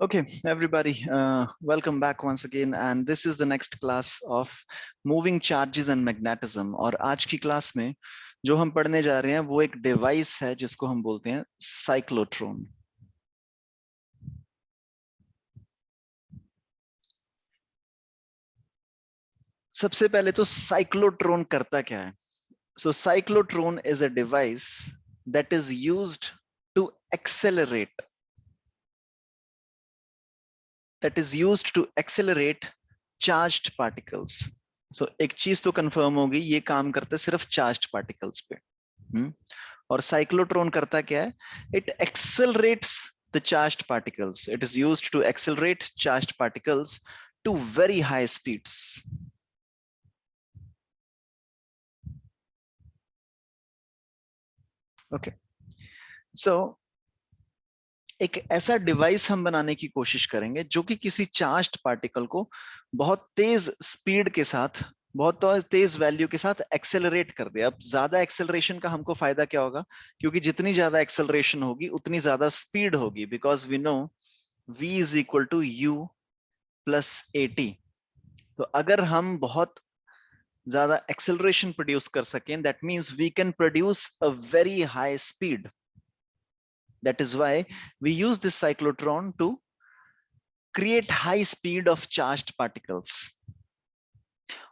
Okay, everybody, welcome back once again. And this is the next class of moving charges and magnetism. और आज की class में जो हम पढ़ने जा रहे हैं वो एक डिवाइस है जिसको हम बोलते हैं साइक्लोट्रॉन। सबसे पहले तो साइक्लोट्रॉन करता क्या है? So cyclotron is a device that is used to accelerate charged particles. So एक चीज तो कंफर्म होगी, ये काम करता है सिर्फ चार्ज्ड पार्टिकल्स पे। और साइक्लोट्रॉन करता क्या है? It accelerates the charged particles. It is used to accelerate charged particles to very high speeds. Okay, so एक ऐसा डिवाइस हम बनाने की कोशिश करेंगे जो कि किसी चार्ज्ड पार्टिकल को बहुत तेज स्पीड के साथ, बहुत तेज वैल्यू के साथ एक्सेलरेट कर दे। अब ज्यादा एक्सेलरेशन का हमको फायदा क्या होगा? क्योंकि जितनी ज्यादा एक्सेलरेशन होगी उतनी ज्यादा स्पीड होगी, because we know v is equal to u plus at। तो अगर हम बहुत ज्यादा एक्सेलरेशन प्रोड्यूस कर सकें, that means we can produce a very high speed. That is why we use this cyclotron to create high speed of charged particles.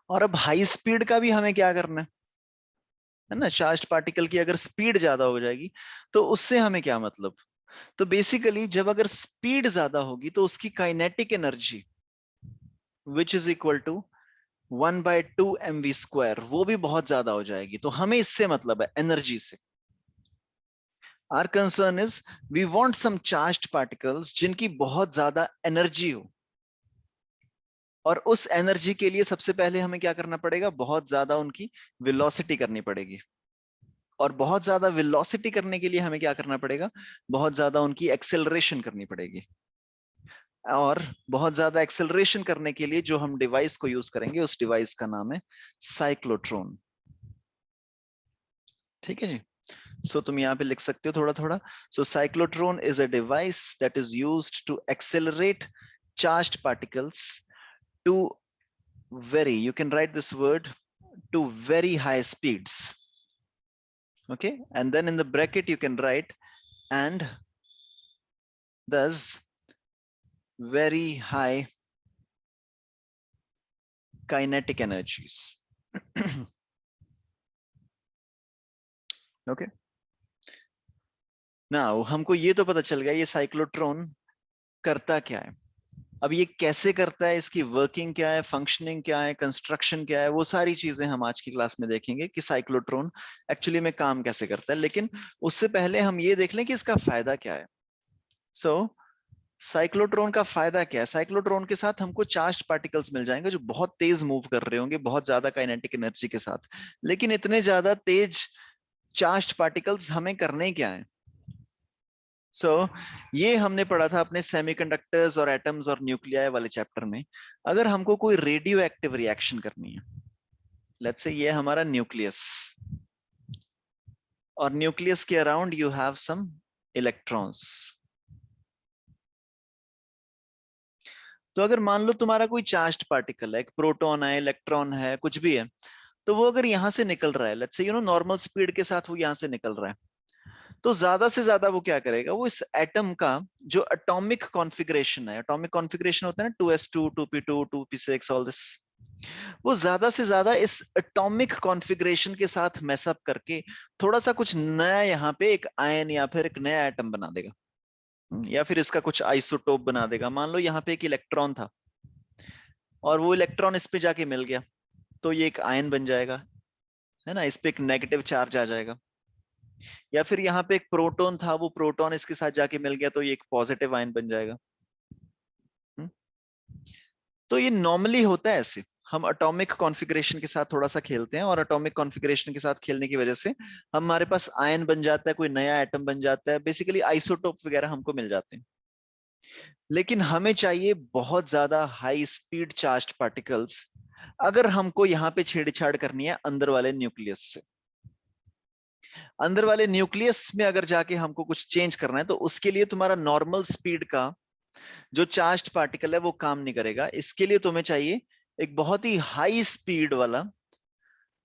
और अब high speed का भी हमें क्या करना है ना? चार्ज्ड पार्टिकल की अगर स्पीड ज्यादा हो जाएगी तो उससे हमें क्या मतलब? तो बेसिकली जब अगर स्पीड ज्यादा होगी तो उसकी kinetic energy which is equal to 1/2 mv², वो भी बहुत ज्यादा हो जाएगी। तो हमें इससे मतलब है एनर्जी से। Our concern is we want some charged particles जिनकी बहुत ज्यादा एनर्जी हो, और उस एनर्जी के लिए सबसे पहले हमें क्या करना पड़ेगा? बहुत ज्यादा उनकी वेलोसिटी करनी पड़ेगी। और बहुत ज्यादा वेलोसिटी करने के लिए हमें क्या करना पड़ेगा? बहुत ज्यादा उनकी एक्सेलरेशन करनी पड़ेगी। और बहुत ज्यादा एक्सेलरेशन करने के लिए जो हम डिवाइस को यूज करेंगे उस डिवाइस का नाम है साइक्लोट्रॉन। ठीक है जी। सो तुम यहाँ पे लिख सकते हो थोड़ा थोड़ा। So cyclotron is a device that is used to accelerate charged particles to very, you can write this word, to very high speeds. Okay, and then in the bracket you can write and thus very high kinetic energies. Okay, now हमको ये तो पता चल गया ये cyclotron करता क्या है। अब ये कैसे करता है, इसकी वर्किंग क्या है, फंक्शनिंग क्या है, कंस्ट्रक्शन क्या है, वो सारी चीजें हम आज की क्लास में देखेंगे कि साइक्लोट्रॉन एक्चुअली में काम कैसे करता है। लेकिन उससे पहले हम ये देख लें कि इसका फायदा क्या है। सो साइक्लोट्रॉन का फायदा क्या है? साइक्लोट्रॉन के साथ हमको चार्ज्ड पार्टिकल्स मिल जाएंगे जो बहुत तेज मूव कर रहे होंगे, बहुत ज्यादा काइनेटिक एनर्जी के साथ। लेकिन इतने ज्यादा तेज चार्ज्ड पार्टिकल्स हमें करने क्या है? ये हमने पढ़ा था अपने सेमीकंडक्टर्स और एटम्स और न्यूक्लियाई वाले चैप्टर में। अगर हमको कोई रेडियो एक्टिव रिएक्शन करनी है, लेट्स से ये हमारा न्यूक्लियस, और न्यूक्लियस के around you have some electrons. तो अगर मान लो तुम्हारा कोई चार्ज्ड पार्टिकल है, एक प्रोटॉन है, इलेक्ट्रॉन है, कुछ भी है, तो वो अगर यहां से निकल रहा है, लेट्स से नॉर्मल स्पीड के साथ वो यहां से निकल रहा है, तो ज्यादा से ज्यादा वो क्या करेगा? वो इस एटम का जो एटॉमिक कॉन्फ़िगरेशन है, एटॉमिक कॉन्फ़िगरेशन होता है ना, 2s2 2p2 2p6 all this, वो ज्यादा से ज्यादा इस एटॉमिक कॉन्फ़िगरेशन के साथ मैसअप करके थोड़ा सा कुछ नया यहाँ पे एक आयन या फिर एक नया एटम बना देगा, या फिर इसका कुछ आइसोटोप बना देगा। मान लो यहाँ पे एक इलेक्ट्रॉन था और वो इलेक्ट्रॉन इस पे जाके मिल गया, तो ये एक आयन बन जाएगा, है ना? इस पे एक नेगेटिव चार्ज आ जाएगा। या फिर यहाँ पे एक प्रोटॉन था, वो प्रोटॉन इसके साथ जाके मिल गया, तो ये एक पॉजिटिव आयन बन जाएगा। तो ये नॉर्मली होता है ऐसे। हम एटॉमिक कॉन्फ़िगरेशन के साथ थोड़ा सा खेलते हैं, और एटॉमिक कॉन्फ़िगरेशन के साथ खेलने की वजह से हमारे पास आयन बन जाता है, कोई नया एटम बन जाता है, बेसिकली आइसोटोप वगैरह हमको मिल जाते हैं। लेकिन हमें चाहिए बहुत ज्यादा हाई स्पीड चार्ज्ड पार्टिकल्स अगर हमको यहाँ पे छेड़छाड़ करनी है अंदर वाले न्यूक्लियस से। अंदर वाले न्यूक्लियस में अगर जाके हमको कुछ चेंज करना है, तो उसके लिए तुम्हारा नॉर्मल स्पीड का जो चार्ज्ड पार्टिकल है वो काम नहीं करेगा। इसके लिए तुम्हें चाहिए एक बहुत ही हाई स्पीड वाला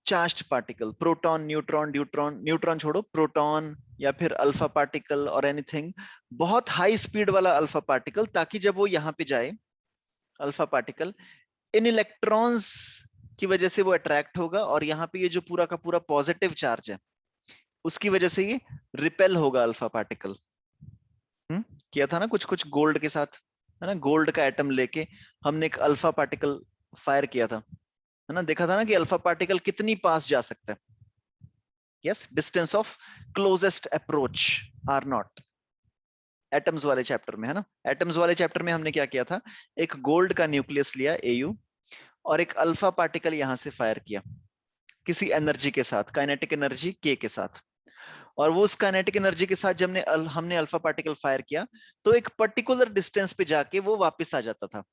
charged particle, proton, neutron, deuteron, neutron छोड़ो, प्रोटॉन या फिर अल्फा पार्टिकल और एनीथिंग, बहुत हाई स्पीड वाला अल्फा पार्टिकल, ताकि जब वो यहां पे जाए अल्फा पार्टिकल, इन इलेक्ट्रॉन्स की वजह से वो अट्रैक्ट होगा और यहाँ पे ये जो पूरा का पूरा पॉजिटिव चार्ज है उसकी वजह से ये रिपेल होगा अल्फा पार्टिकल। किया था ना कुछ कुछ गोल्ड के साथ, है ना, गोल्ड का एटम लेके हमने एक अल्फा पार्टिकल फायर किया था, है ना, देखा था ना कि अल्फा पार्टिकल कितनी पास जा सकता है। Yes, distance of closest approach or not, atoms वाले चैप्टर में, है ना, एटम्स वाले चैप्टर में हमने क्या किया था, एक गोल्ड का न्यूक्लियस लिया Au और एक अल्फा पार्टिकल यहां से फायर किया किसी एनर्जी के साथ, काइनेटिक एनर्जी K के साथ, और वो उस काइनेटिक एनर्जी के साथ जब हमने अल्फा पार्टिकल फायर किया तो एक पर्टिकुलर डिस्टेंस पे जाके वो वापस आ जाता था।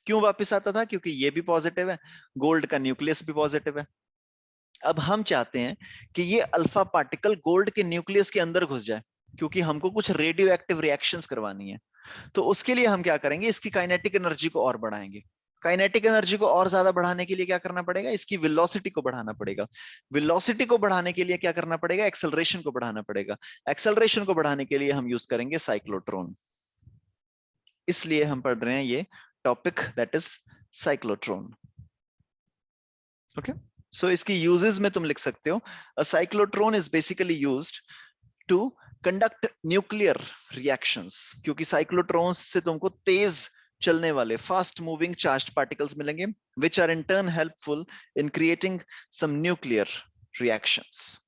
क्यों वापस आता था? क्योंकि ये भी पॉजिटिव है, गोल्ड का न्यूक्लियस भी पॉजिटिव है। अब हम चाहते हैं कि ये अल्फा पार्टिकल गोल्ड के न्यूक्लियस के अंदर घुस जाए, क्योंकि हमको कुछ रेडियो एक्टिव रिएक्शंस करवानी है। तो उसके लिए हम क्या करेंगे, इसकी काइनेटिक एनर्जी को और बढ़ाएंगे। काइनेटिक एनर्जी को और ज्यादा बढ़ाने के लिए क्या करना पड़ेगा, इसकी वेलोसिटी को बढ़ाना पड़ेगा। वेलोसिटी को बढ़ाने के लिए क्या करना पड़ेगा, एक्सेलरेशन को बढ़ाना पड़ेगा। एक्सेलरेशन को बढ़ाने के लिए हम यूज करेंगे साइक्लोट्रॉन। इसलिए हम पढ़ रहे हैं ये topic, that is cyclotron. Okay, so इसकी यूजेस में तुम लिख सकते हो, a cyclotron is basically used to conduct nuclear reactions, क्योंकि साइक्लोट्रॉन्स से तुमको तेज चलने वाले फास्ट मूविंग चार्ज्ड पार्टिकल्स मिलेंगे, which are in turn helpful in creating some nuclear reactions.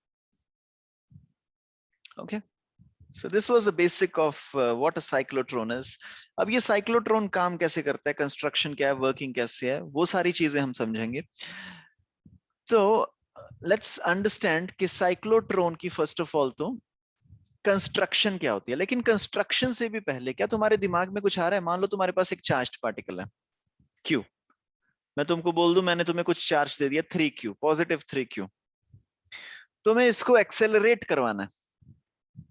Okay, so this was the basic of what a cyclotron is. अब ये cyclotron काम कैसे करता है, कंस्ट्रक्शन क्या है, वर्किंग कैसे है, वो सारी चीजें हम समझेंगे। तो लेट्स अंडरस्टैंड कि साइक्लोट्रॉन की फर्स्ट ऑफ ऑल तो कंस्ट्रक्शन क्या होती है। लेकिन कंस्ट्रक्शन से भी पहले क्या तुम्हारे दिमाग में कुछ आ रहा है? मान लो तुम्हारे पास एक चार्ज्ड पार्टिकल है Q, मैं तुमको बोल दूं मैंने तुम्हें कुछ चार्ज दे दिया 3Q, पॉजिटिव 3Q, तुम्हें इसको एक्सेलरेट करवाना है,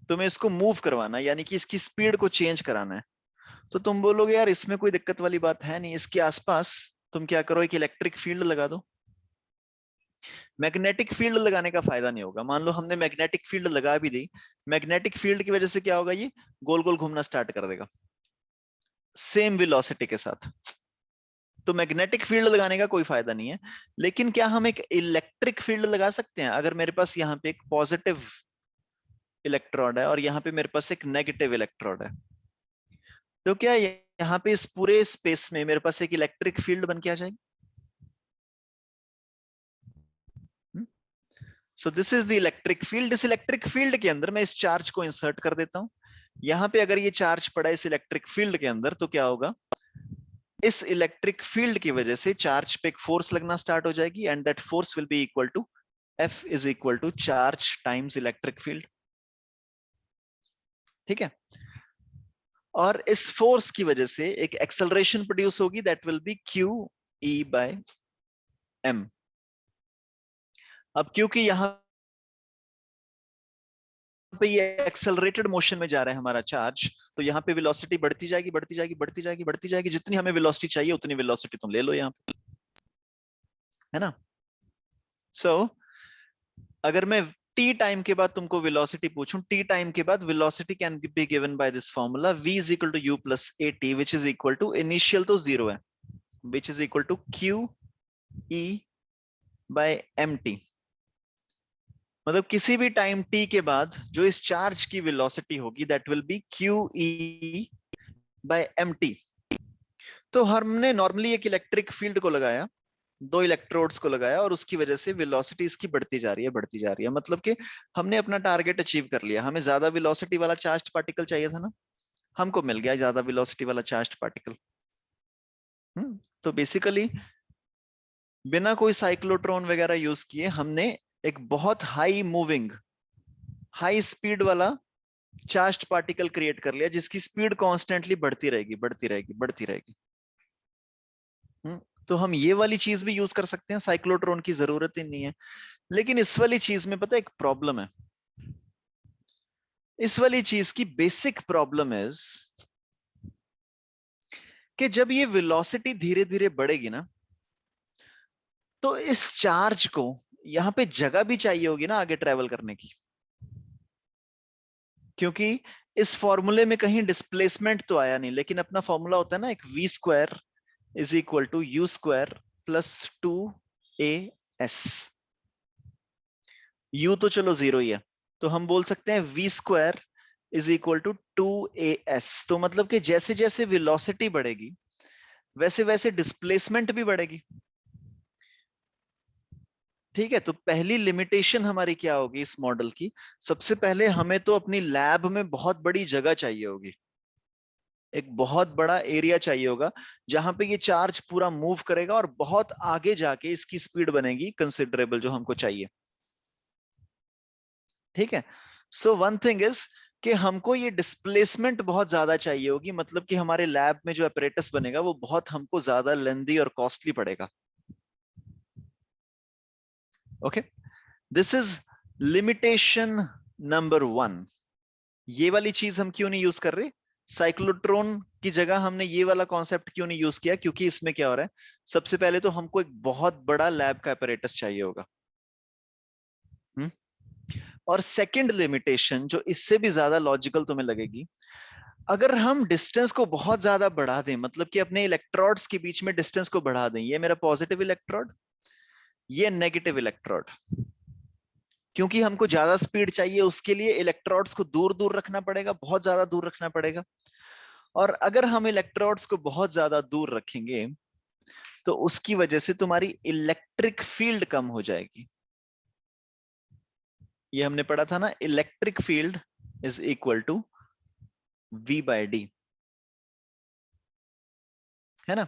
तुम्हें इसको मूव करवाना है, यानी कि इसकी स्पीड को चेंज कराना है। तो तुम बोलोगे यार इसमें कोई दिक्कत वाली बात है नहीं, इसके आसपास तुम क्या करो, एक इलेक्ट्रिक फील्ड लगा दो। मैग्नेटिक फील्ड लगाने का फायदा नहीं होगा। मान लो हमने मैग्नेटिक फील्ड लगा भी दी, मैग्नेटिक फील्ड की वजह से क्या होगा, ये गोल गोल घूमना स्टार्ट कर देगा सेम वेलोसिटी के साथ। तो मैग्नेटिक फील्ड लगाने का कोई फायदा नहीं है। लेकिन क्या हम एक इलेक्ट्रिक फील्ड लगा सकते हैं? अगर मेरे पास यहाँ पे एक पॉजिटिव इलेक्ट्रोड है और यहाँ पे मेरे पास एक नेगेटिव इलेक्ट्रोड है, तो क्या यहाँ पे इस पूरे स्पेस में मेरे पास एक इलेक्ट्रिक फील्ड बन के आ जाएगी? सो this is the electric field. इस इलेक्ट्रिक फील्ड के अंदर मैं इस चार्ज को इंसर्ट कर देता हूं। यहाँ पे अगर ये चार्ज पड़ा इस इलेक्ट्रिक फील्ड के अंदर तो क्या होगा, इस इलेक्ट्रिक फील्ड की वजह से चार्ज पे एक फोर्स लगना स्टार्ट हो जाएगी, and that force will be equal to F is equal to charge times electric field. ठीक है, और इस फोर्स की वजह से एक एक्सेलरेशन प्रोड्यूस होगी, दैट विल बी QE/m। अब क्योंकि यहाँ पे ये एक्सेलरेटेड मोशन में जा रहा है हमारा चार्ज, तो यहाँ पे वेलोसिटी बढ़ती जाएगी, बढ़ती जाएगी, बढ़ती जाएगी, बढ़ती जाएगी। जितनी हमें वेलोसिटी चाहिए उतनी वेलोसिटी तुम ले लो यहाँ पे, है ना। सो अगर मैं t टाइम के बाद तुमको वेलोसिटी पूछूं, t टाइम के बाद velocity can be given by this formula v is equal to u plus at, which is equal to, initial तो जीरो है, which is equal to QE/mt। मतलब किसी भी टाइम t के बाद जो इस चार्ज की वेलोसिटी होगी दैट विल बी QE/mt। तो हमने नॉर्मली एक इलेक्ट्रिक फील्ड को लगाया, दो इलेक्ट्रोड्स को लगाया, और उसकी वजह से वेलोसिटी इसकी बढ़ती जा रही है, बढ़ती जा रही है। मतलब कि हमने अपना टारगेट अचीव कर लिया। हमें ज्यादा वेलोसिटी वाला चार्ज्ड पार्टिकल चाहिए था ना, हमको मिल गया ज्यादा वेलोसिटी वाला चार्ज्ड पार्टिकल। तो बेसिकली बिना कोई साइक्लोट्रॉन वगैरह यूज किए हमने एक बहुत हाई मूविंग, हाई स्पीड वाला चार्ज्ड पार्टिकल क्रिएट कर लिया, जिसकी स्पीड कॉन्स्टेंटली बढ़ती रहेगी, बढ़ती रहेगी, बढ़ती रहेगी। तो हम ये वाली चीज भी यूज कर सकते हैं, साइक्लोट्रॉन की जरूरत ही नहीं है। लेकिन इस वाली चीज में पता है एक प्रॉब्लम है। इस वाली चीज की बेसिक प्रॉब्लम इज कि जब ये वेलोसिटी धीरे धीरे बढ़ेगी ना, तो इस चार्ज को यहां पे जगह भी चाहिए होगी ना आगे ट्रेवल करने की, क्योंकि इस फॉर्मूले में कहीं डिस्प्लेसमेंट तो आया नहीं, लेकिन अपना फॉर्मूला होता है ना एक v² is equal to u² plus 2as। u तो चलो जीरो ही है, तो हम बोल सकते हैं v² is equal to 2as। तो मतलब कि जैसे जैसे वेलोसिटी बढ़ेगी वैसे वैसे डिस्प्लेसमेंट भी बढ़ेगी। ठीक है, तो पहली लिमिटेशन हमारी क्या होगी इस मॉडल की? सबसे पहले हमें तो अपनी लैब में बहुत बड़ी जगह चाहिए होगी, एक बहुत बड़ा एरिया चाहिए होगा जहां पे ये चार्ज पूरा मूव करेगा और बहुत आगे जाके इसकी स्पीड बनेगी कंसिडरेबल जो हमको चाहिए। ठीक है, सो वन थिंग इज कि हमको ये डिस्प्लेसमेंट बहुत ज्यादा चाहिए होगी, मतलब कि हमारे लैब में जो अपरेटस बनेगा वो बहुत हमको ज्यादा लेंदी और कॉस्टली पड़ेगा। Okay, this is limitation number 1। ये वाली चीज हम क्यों नहीं यूज कर रहे? साइक्लोट्रॉन की जगह हमने ये वाला कॉन्सेप्ट क्यों नहीं यूज किया? क्योंकि इसमें क्या हो रहा है, सबसे पहले तो हमको एक बहुत बड़ा लैब का अपरेटस चाहिए होगा। हम्म? और सेकंड लिमिटेशन जो इससे भी ज्यादा लॉजिकल तुम्हें लगेगी, अगर हम डिस्टेंस को बहुत ज्यादा बढ़ा दें, मतलब कि अपने इलेक्ट्रोड्स के बीच में डिस्टेंस को बढ़ा दें, ये मेरा पॉजिटिव इलेक्ट्रोड, ये नेगेटिव इलेक्ट्रोड, क्योंकि हमको ज्यादा स्पीड चाहिए उसके लिए इलेक्ट्रोड्स को दूर दूर रखना पड़ेगा, बहुत ज्यादा दूर रखना पड़ेगा। और अगर हम इलेक्ट्रोड्स को बहुत ज्यादा दूर रखेंगे तो उसकी वजह से तुम्हारी इलेक्ट्रिक फील्ड कम हो जाएगी। ये हमने पढ़ा था ना, electric field is equal to v/d, है ना?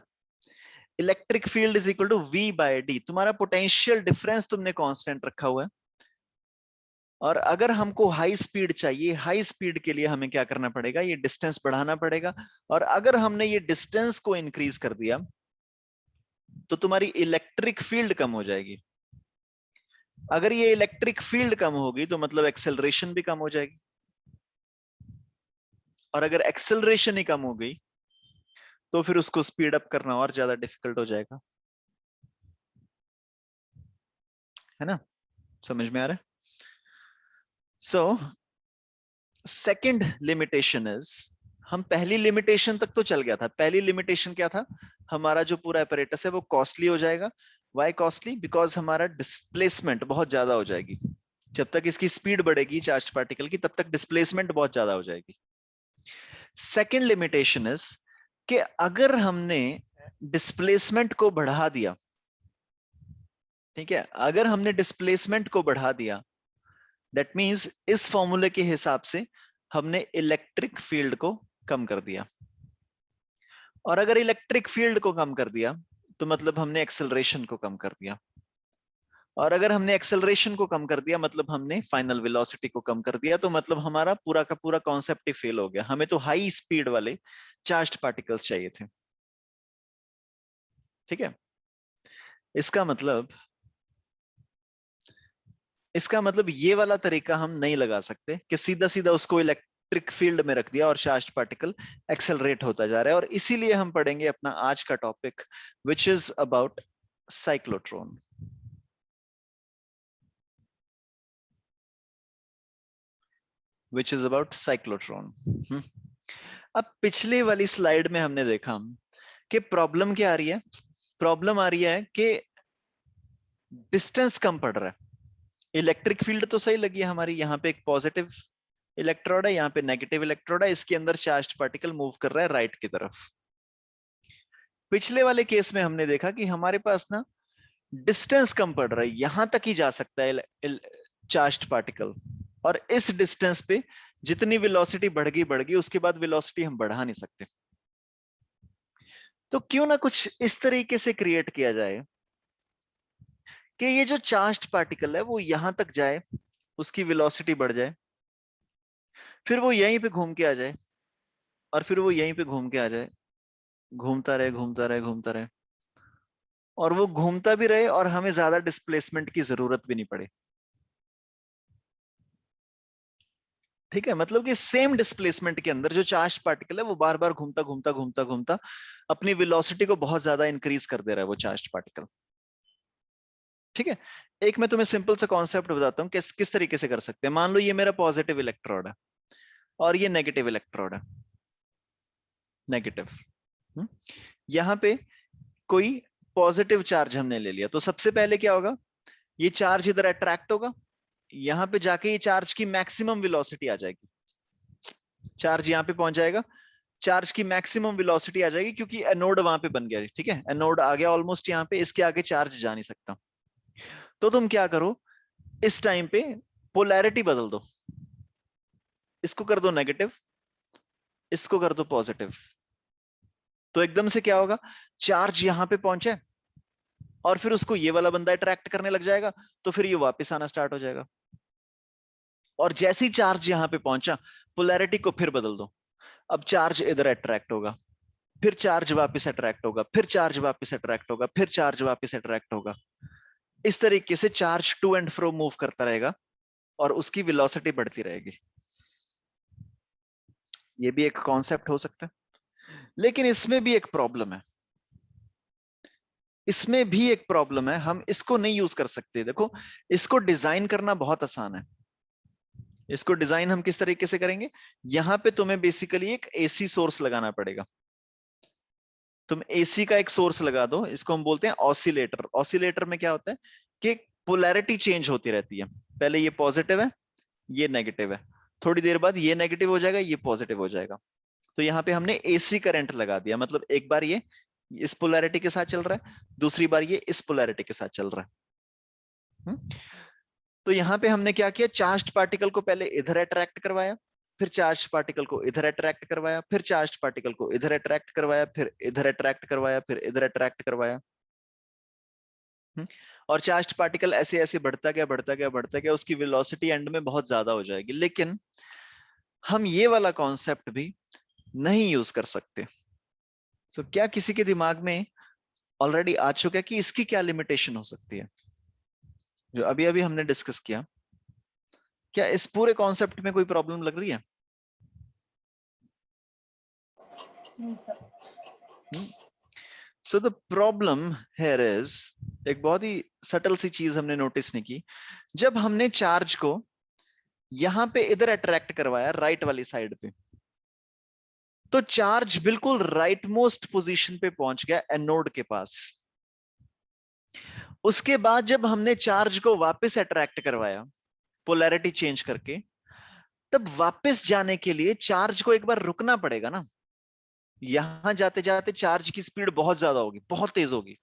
Electric field is equal to v/d, तुम्हारा पोटेंशियल डिफरेंस तुमने कांस्टेंट रखा हुआ है। और अगर हमको हाई स्पीड चाहिए, हाई स्पीड के लिए हमें क्या करना पड़ेगा? ये डिस्टेंस बढ़ाना पड़ेगा। और अगर हमने ये डिस्टेंस को इंक्रीज कर दिया तो तुम्हारी इलेक्ट्रिक फील्ड कम हो जाएगी। अगर ये इलेक्ट्रिक फील्ड कम होगी तो मतलब एक्सेलरेशन भी कम हो जाएगी, और अगर एक्सेलरेशन ही कम हो गई तो फिर उसको स्पीड अप करना और ज्यादा डिफिकल्ट हो जाएगा। है ना? समझ में आ रहा है? सो सेकंड लिमिटेशन इज, हम पहली लिमिटेशन तक तो चल गया था। पहली लिमिटेशन क्या था? हमारा जो पूरा अपरेटस है वो कॉस्टली हो जाएगा। Why costly? बिकॉज हमारा डिस्प्लेसमेंट बहुत ज्यादा हो जाएगी। जब तक इसकी स्पीड बढ़ेगी चार्ज पार्टिकल की, तब तक डिस्प्लेसमेंट बहुत ज्यादा हो जाएगी। सेकंड लिमिटेशन इज कि अगर हमने डिस्प्लेसमेंट को बढ़ा दिया, ठीक है, अगर हमने डिस्प्लेसमेंट को बढ़ा दिया, दैट मींस इस फॉर्मूले के हिसाब से हमने इलेक्ट्रिक फील्ड को कम कर दिया। और अगर इलेक्ट्रिक फील्ड को कम कर दिया तो मतलब हमने एक्सेलरेशन को कम कर दिया। और अगर हमने एक्सेलरेशन को कम कर दिया मतलब हमने फाइनल वेलोसिटी को कम कर दिया। तो मतलब हमारा पूरा का पूरा कॉन्सेप्ट ही फेल हो गया। हमें तो हाई स्पीड वाले चार्ज्ड पार्टिकल्स चाहिए थे। ठीक है, इसका मतलब ये वाला तरीका हम नहीं लगा सकते कि सीधा सीधा उसको इलेक्ट्रिक फील्ड में रख दिया और चार्ज्ड पार्टिकल एक्सेलरेट होता जा रहा है। और इसीलिए हम पढ़ेंगे अपना आज का topic which is about cyclotron. Which is about cyclotron. अब पिछले वाली स्लाइड में हमने देखा कि प्रॉब्लम क्या आ रही है? प्रॉब्लम आ रही है कि डिस्टेंस कम पड़ रहा है। इलेक्ट्रिक फील्ड तो सही लगी है हमारी, यहाँ पे एक पॉजिटिव इलेक्ट्रोड है, यहाँ पे नेगेटिव इलेक्ट्रोड है, इसके अंदर चार्ज्ड पार्टिकल मूव कर रहा है राइट की तरफ। पिछले वाले केस में हमने देखा कि हमारे पास ना डिस्टेंस कम पड़ रहा है, यहां तक ही जा सकता है चार्ज्ड पार्टिकल। और इस डिस्टेंस पे जितनी वेलोसिटी बढ़ गई उसके बाद वेलोसिटी हम बढ़ा नहीं सकते। तो क्यों ना कुछ इस तरीके से क्रिएट किया जाए कि ये जो चार्ज्ड पार्टिकल है वो यहां तक जाए, उसकी वेलोसिटी बढ़ जाए, फिर वो यहीं पे घूम के आ जाए, और फिर वो यहीं पे घूम के आ जाए, घूमता रहे घूमता रहे घूमता रहे, और वो घूमता भी रहे और हमें ज्यादा डिस्प्लेसमेंट की जरूरत भी नहीं पड़े। ठीक है, मतलब कि सेम डिस्प्लेसमेंट के अंदर जो चार्ज पार्टिकल है वो बार बार घूमता घूमता घूमता घूमता अपनी वेलोसिटी को बहुत ज्यादा इंक्रीज कर दे रहा है वो चार्ज पार्टिकल। ठीक है, एक मैं तुम्हें सिंपल सा कॉन्सेप्ट बताता हूँ किस तरीके से कर सकते हैं। मान लो ये मेरा पॉजिटिव इलेक्ट्रोड है और ये नेगेटिव इलेक्ट्रोड है, नेगेटिव। यहां पे कोई पॉजिटिव चार्ज हमने ले लिया, तो सबसे पहले क्या होगा, ये चार्ज इधर अट्रैक्ट होगा, यहां पे जाके ये चार्ज की मैक्सिमम वेलोसिटी आ जाएगी, चार्ज यहां पे पहुंच जाएगा, चार्ज की मैक्सिमम वेलोसिटी आ जाएगी क्योंकि एनोड वहां पे बन गया। ठीक है, एनोड आ गया ऑलमोस्ट यहां पे, इसके आगे चार्ज जा नहीं सकता। तो तुम क्या करो, इस टाइम पे पोलैरिटी बदल दो, इसको कर दो नेगेटिव, इसको कर दो पॉजिटिव। तो एकदम से क्या होगा, चार्ज यहां पे पहुंचे और फिर उसको ये वाला बंदा अट्रैक्ट करने लग जाएगा, तो फिर ये वापस आना स्टार्ट हो जाएगा। और जैसे ही चार्ज यहां पे पहुंचा, पोलैरिटी को फिर बदल दो, अब चार्ज इधर अट्रैक्ट होगा, फिर चार्ज वापस अट्रैक्ट होगा, फिर चार्ज वापस अट्रैक्ट होगा, फिर चार्ज वापस अट्रैक्ट होगा। इस तरीके से charge to and fro move करता रहेगा और उसकी वेलोसिटी बढ़ती रहेगी। ये भी एक कॉन्सेप्ट हो सकता है, लेकिन इसमें भी एक प्रॉब्लम है, इसमें भी एक प्रॉब्लम है, हम इसको नहीं यूज कर सकते। देखो, इसको डिजाइन करना बहुत आसान है। इसको डिजाइन हम किस तरीके से करेंगे, यहां पे तुम्हें बेसिकली एक एसी सोर्स लगाना पड़ेगा। तुम एसी का एक सोर्स लगा दो, इसको हम बोलते हैं ऑसिलेटर। ऑसिलेटर में क्या होता है कि पोलैरिटी चेंज होती रहती है, पहले ये पॉजिटिव है, ये नेगेटिव है, थोड़ी देर बाद ये नेगेटिव हो जाएगा, ये पॉजिटिव हो जाएगा। तो यहाँ पे हमने एसी करंट लगा दिया, मतलब एक बार ये इस पोलैरिटी के साथ चल रहा है, दूसरी बार ये इस पोलैरिटी के साथ चल रहा है। तो यहाँ पे हमने क्या किया, चार्ज्ड पार्टिकल को पहले इधर अट्रैक्ट करवाया, फिर चार्ज पार्टिकल को इधर अट्रैक्ट करवाया, फिर चार्ज पार्टिकल को इधर अट्रैक्ट करवाया, फिर इधर अट्रैक्ट करवाया, फिर इधर अट्रैक्ट करवाया। और चार्ज पार्टिकल ऐसे ऐसे बढ़ता गया बढ़ता गया बढ़ता गया, उसकी वेलोसिटी एंड में बहुत ज्यादा हो जाएगी। लेकिन हम ये वाला कॉन्सेप्ट भी नहीं यूज कर सकते। तो क्या किसी के दिमाग में ऑलरेडी आ चुका है कि इसकी क्या लिमिटेशन हो सकती है, जो अभी अभी हमने डिस्कस किया? क्या इस पूरे कॉन्सेप्ट में कोई प्रॉब्लम लग रही है? So the problem here is, एक बहुत ही सटल सी चीज हमने नोटिस नहीं की। जब हमने चार्ज को यहां पे इधर अट्रैक्ट करवाया राइट वाली साइड पे, तो चार्ज बिल्कुल राइट मोस्ट पोजीशन पे पहुंच गया एनोड के पास। उसके बाद जब हमने चार्ज को वापस अट्रैक्ट करवाया पोलैरिटी चेंज करके, तब वापस जाने के लिए चार्ज को एक बार रुकना पड़ेगा ना। यहां जाते जाते चार्ज की स्पीड बहुत ज्यादा होगी, बहुत तेज होगी,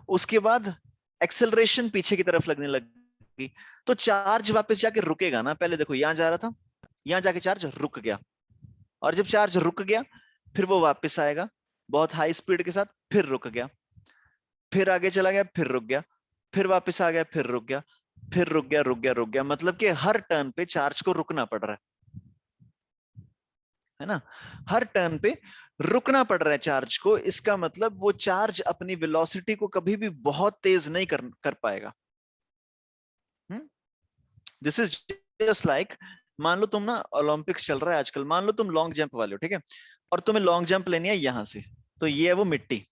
उसके बाद एक्सेलरेशन पीछे की तरफ लगने लगी, तो चार्ज वापस जाके रुकेगा ना। पहले देखो यहां जा रहा था, यहां जाके चार्ज रुक गया, और जब चार्ज रुक गया फिर वो वापस आएगा बहुत हाई स्पीड के साथ, फिर रुक गया, फिर आगे चला गया, फिर रुक गया, फिर वापस आ गया, फिर रुक गया, फिर रुक गया, रुक गया, रुक गया। मतलब कि हर टर्न पे चार्ज को रुकना पड़ रहा है ना, हर टर्न पे रुकना पड़ रहा है चार्ज को। इसका मतलब वो चार्ज अपनी वेलोसिटी को कभी भी बहुत तेज नहीं कर पाएगा। दिस इज जस्ट लाइक, मान लो तुम ना, ओलंपिक्स चल रहा है आजकल, मान लो तुम लॉन्ग जंप वाले हो, ठीक है, और तुम्हें लॉन्ग जंप लेनी है यहां से, तो ये है वो मिट्टी,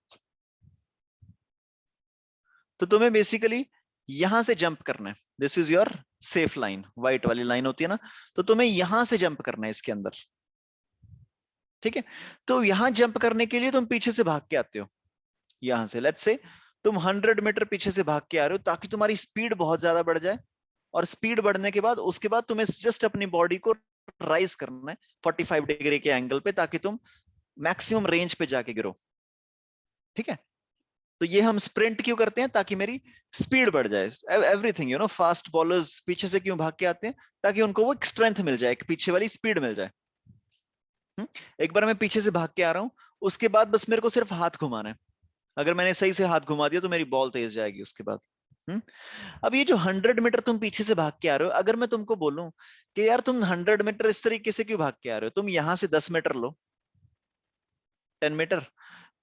तो तुम्हें बेसिकली यहां से जंप करना है। This is your safe line, white वाली लाइन होती है ना, तो तुम्हें यहां से जंप करना है इसके अंदर। ठीक है, तो यहां जंप करने के लिए तुम पीछे से भाग के आते हो, यहां से लेट्स से तुम 100 मीटर पीछे से भाग के आ रहे हो, ताकि तुम्हारी स्पीड बहुत ज्यादा बढ़ जाए, और स्पीड बढ़ने के बाद उसके बाद तुम्हें जस्ट अपनी बॉडी को राइज करना है 45 डिग्री के एंगल पे, ताकि तुम मैक्सिमम रेंज पे जाके गिरो। ठीक है, तो ये हम स्प्रिंट क्यों करते हैं, ताकि मेरी स्पीड बढ़ जाए। Everything you know, fast bowlers पीछे से क्यों भाग के आते हैं, ताकि उनको वो एक स्ट्रेंथ मिल जाए, एक पीछे वाली स्पीड मिल जाए। एक बार मैं पीछे से भाग के आ रहा हूं, उसके बाद बस मेरे को सिर्फ हाथ घुमाना है, अगर मैंने सही से हाथ घुमा दिया तो मेरी बॉल तेज जाएगी उसके बाद। अब ये जो 100 मीटर तुम पीछे से भाग के आ रहे हो, अगर मैं तुमको बोलूं कि यार तुम 100 मीटर इस तरीके से क्यों भाग के आ रहे हो, तुम यहां से 10 मीटर लो, 10 मीटर,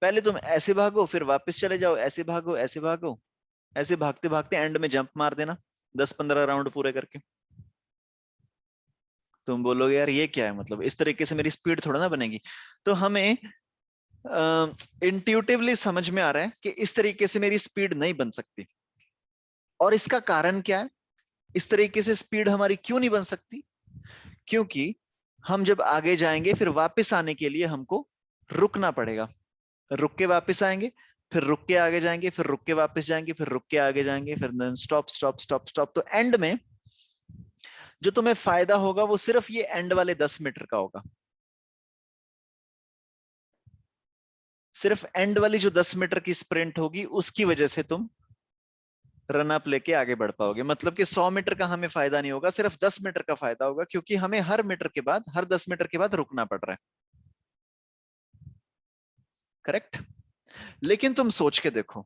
पहले तुम ऐसे भागो, फिर वापस चले जाओ, ऐसे भागो, ऐसे भागो, ऐसे भागते भागते एंड में जंप मार देना 10-15 राउंड पूरे करके। तुम बोलोगे यार ये क्या है, मतलब इस तरीके से मेरी स्पीड थोड़ा ना बनेगी। तो हमें इंट्यूटिवली समझ में आ रहा है कि इस तरीके से मेरी स्पीड नहीं बन सकती। और इसका कारण क्या है, इस तरीके से स्पीड हमारी क्यों नहीं बन सकती? क्योंकि हम जब आगे जाएंगे फिर वापस आने के लिए हमको रुकना पड़ेगा। रुक के वापस आएंगे, फिर रुक के आगे जाएंगे, फिर रुक के वापस जाएंगे, फिर रुक के आगे जाएंगे, फिर then stop stop stop stop. तो एंड में जो तुम्हें फायदा होगा वो सिर्फ ये एंड वाले 10 मीटर का होगा। सिर्फ एंड वाली जो 10 मीटर की स्प्रिंट होगी उसकी वजह से तुम रन अप लेके आगे बढ़ पाओगे। मतलब कि 100 मीटर का हमें फायदा नहीं होगा, सिर्फ 10 मीटर का फायदा होगा, क्योंकि हमें हर मीटर के बाद, हर 10 मीटर के बाद रुकना पड़ रहा है। करेक्ट? लेकिन तुम सोच के देखो,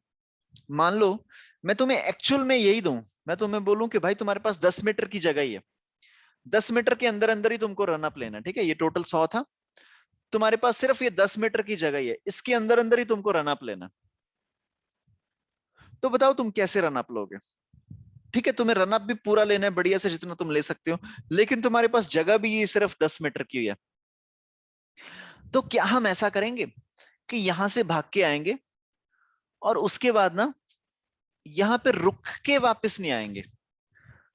मान लो मैं तुम्हें एक्चुअल में यही दूं, मैं तुम्हें बोलूं कि भाई तुम्हारे पास 10 मीटर की जगह ही है, 10 मीटर के अंदर अंदर ही तुमको रन अप लेना है, ठीक है? ये टोटल 100 था, तुम्हारे पास सिर्फ ये 10 मीटर की जगह ही है, इसके अंदर अंदर ही तुमको रन अप लेना। तो बताओ तुम कैसे रन अप लोगे? ठीक है, तुम्हें रन अप भी पूरा लेना है बढ़िया से, जितना तुम ले सकते हो, लेकिन तुम्हारे पास जगह भी ये सिर्फ 10 मीटर की है। तो क्या हम ऐसा करेंगे कि यहां से भाग के आएंगे और उसके बाद ना यहां पे रुक के वापस नहीं आएंगे?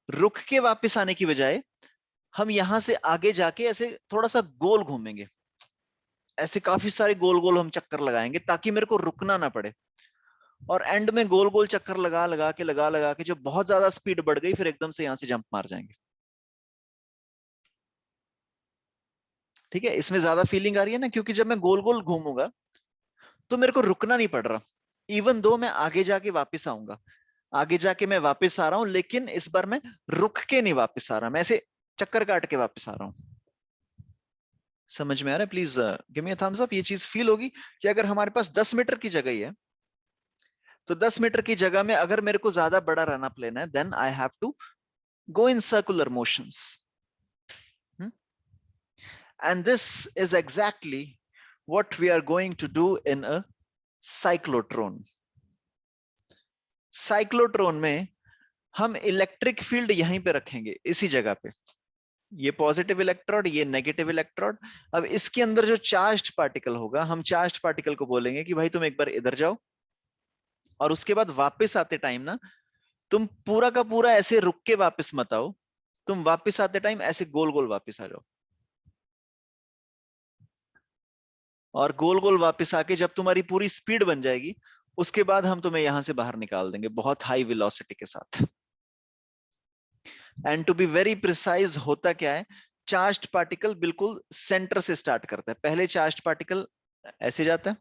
रुक के वापस आने की बजाय हम यहां से आगे जाके ऐसे थोड़ा सा गोल घूमेंगे, ऐसे काफी सारे गोल गोल हम चक्कर लगाएंगे ताकि मेरे को रुकना ना पड़े। और एंड में गोल गोल चक्कर लगा लगा के जब बहुत ज्यादा स्पीड बढ़ गई, फिर एकदम से यहां से जंप मार जाएंगे। ठीक है, इसमें ज्यादा फीलिंग आ रही है ना, क्योंकि जब मैं गोल गोल घूमूंगा तो मेरे को रुकना नहीं पड़ रहा। इवन दो मैं आगे जाके वापस आऊंगा, आगे जाके मैं वापस आ रहा हूं, लेकिन इस बार मैं रुक के नहीं वापस आ रहा, मैं ऐसे चक्कर काट के वापस आ रहा हूं। समझ में आ रहा है? Please give me a thumbs up. ये चीज फील होगी कि अगर हमारे पास 10 मीटर की जगह ही है, तो 10 मीटर की जगह में अगर मेरे को ज्यादा बड़ा रन अप लेना है, then I have to go in circular motions. And this is exactly what we are going to do in a cyclotron. Cyclotron में हम इलेक्ट्रिक फील्ड यहीं पे रखेंगे, इसी जगह पे, ये पॉजिटिव इलेक्ट्रोड, ये नेगेटिव इलेक्ट्रोड। अब इसके अंदर जो चार्ज्ड पार्टिकल होगा, हम चार्ज्ड पार्टिकल को बोलेंगे कि भाई तुम एक बार इधर जाओ, और उसके बाद वापस आते टाइम ना तुम पूरा का पूरा ऐसे रुक के वापस मत आओ, तुम वापस आते टाइम ऐसे गोल गोल वापस आ जाओ। और गोल गोल वापस आके जब तुम्हारी पूरी स्पीड बन जाएगी, उसके बाद हम तुम्हें यहां से बाहर निकाल देंगे बहुत हाई वेलोसिटी के साथ। And to be very precise, होता क्या है, चार्ज्ड पार्टिकल बिल्कुल सेंटर से स्टार्ट करता है। पहले चार्ज्ड पार्टिकल ऐसे जाता है,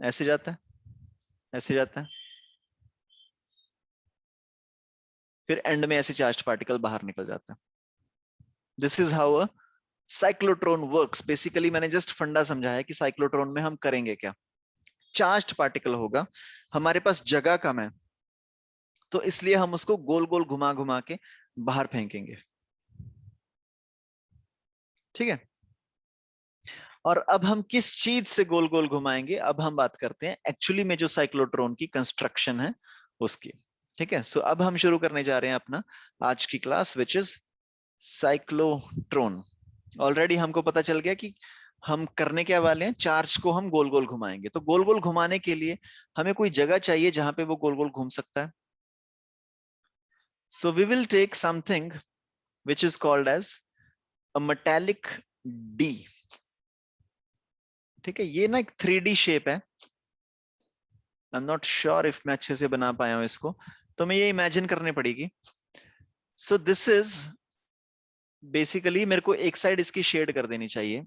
ऐसे जाता है, ऐसे जाता है, फिर एंड में ऐसे चार्ज्ड पार्टिकल बाहर निकल जाता है। This is how a cyclotron works. Basically मैंने जस्ट फंडा समझाया कि साइक्लोट्रॉन में हम करेंगे क्या। चार्ज्ड पार्टिकल होगा, हमारे पास जगह कम है, तो इसलिए हम उसको गोल गोल घुमा घुमा के बाहर फेंकेंगे। ठीक है, और अब हम किस चीज से गोल गोल घुमाएंगे, अब हम बात करते हैं एक्चुअली में जो साइक्लोट्रॉन की कंस्ट्रक्शन है उसकी। ठीक है, सो अब हम शुरू करने जा रहे हैं अपना आज की class, which is cyclotron. Already हमको पता चल गया कि हम करने क्या वाले हैं, चार्ज को हम गोल गोल घुमाएंगे। तो गोल गोल घुमाने के लिए हमें कोई जगह चाहिए जहां पे वो गोल गोल घूम सकता है। So we will take something which is called as a metallic D। ठीक है, ये ना एक 3D शेप है, I am not sure if मैं अच्छे से बना पाया हूं इसको, तो मैं ये इमेजिन करनी पड़ेगी। सो दिस इज बेसिकली, मेरे को एक साइड इसकी शेड कर देनी चाहिए।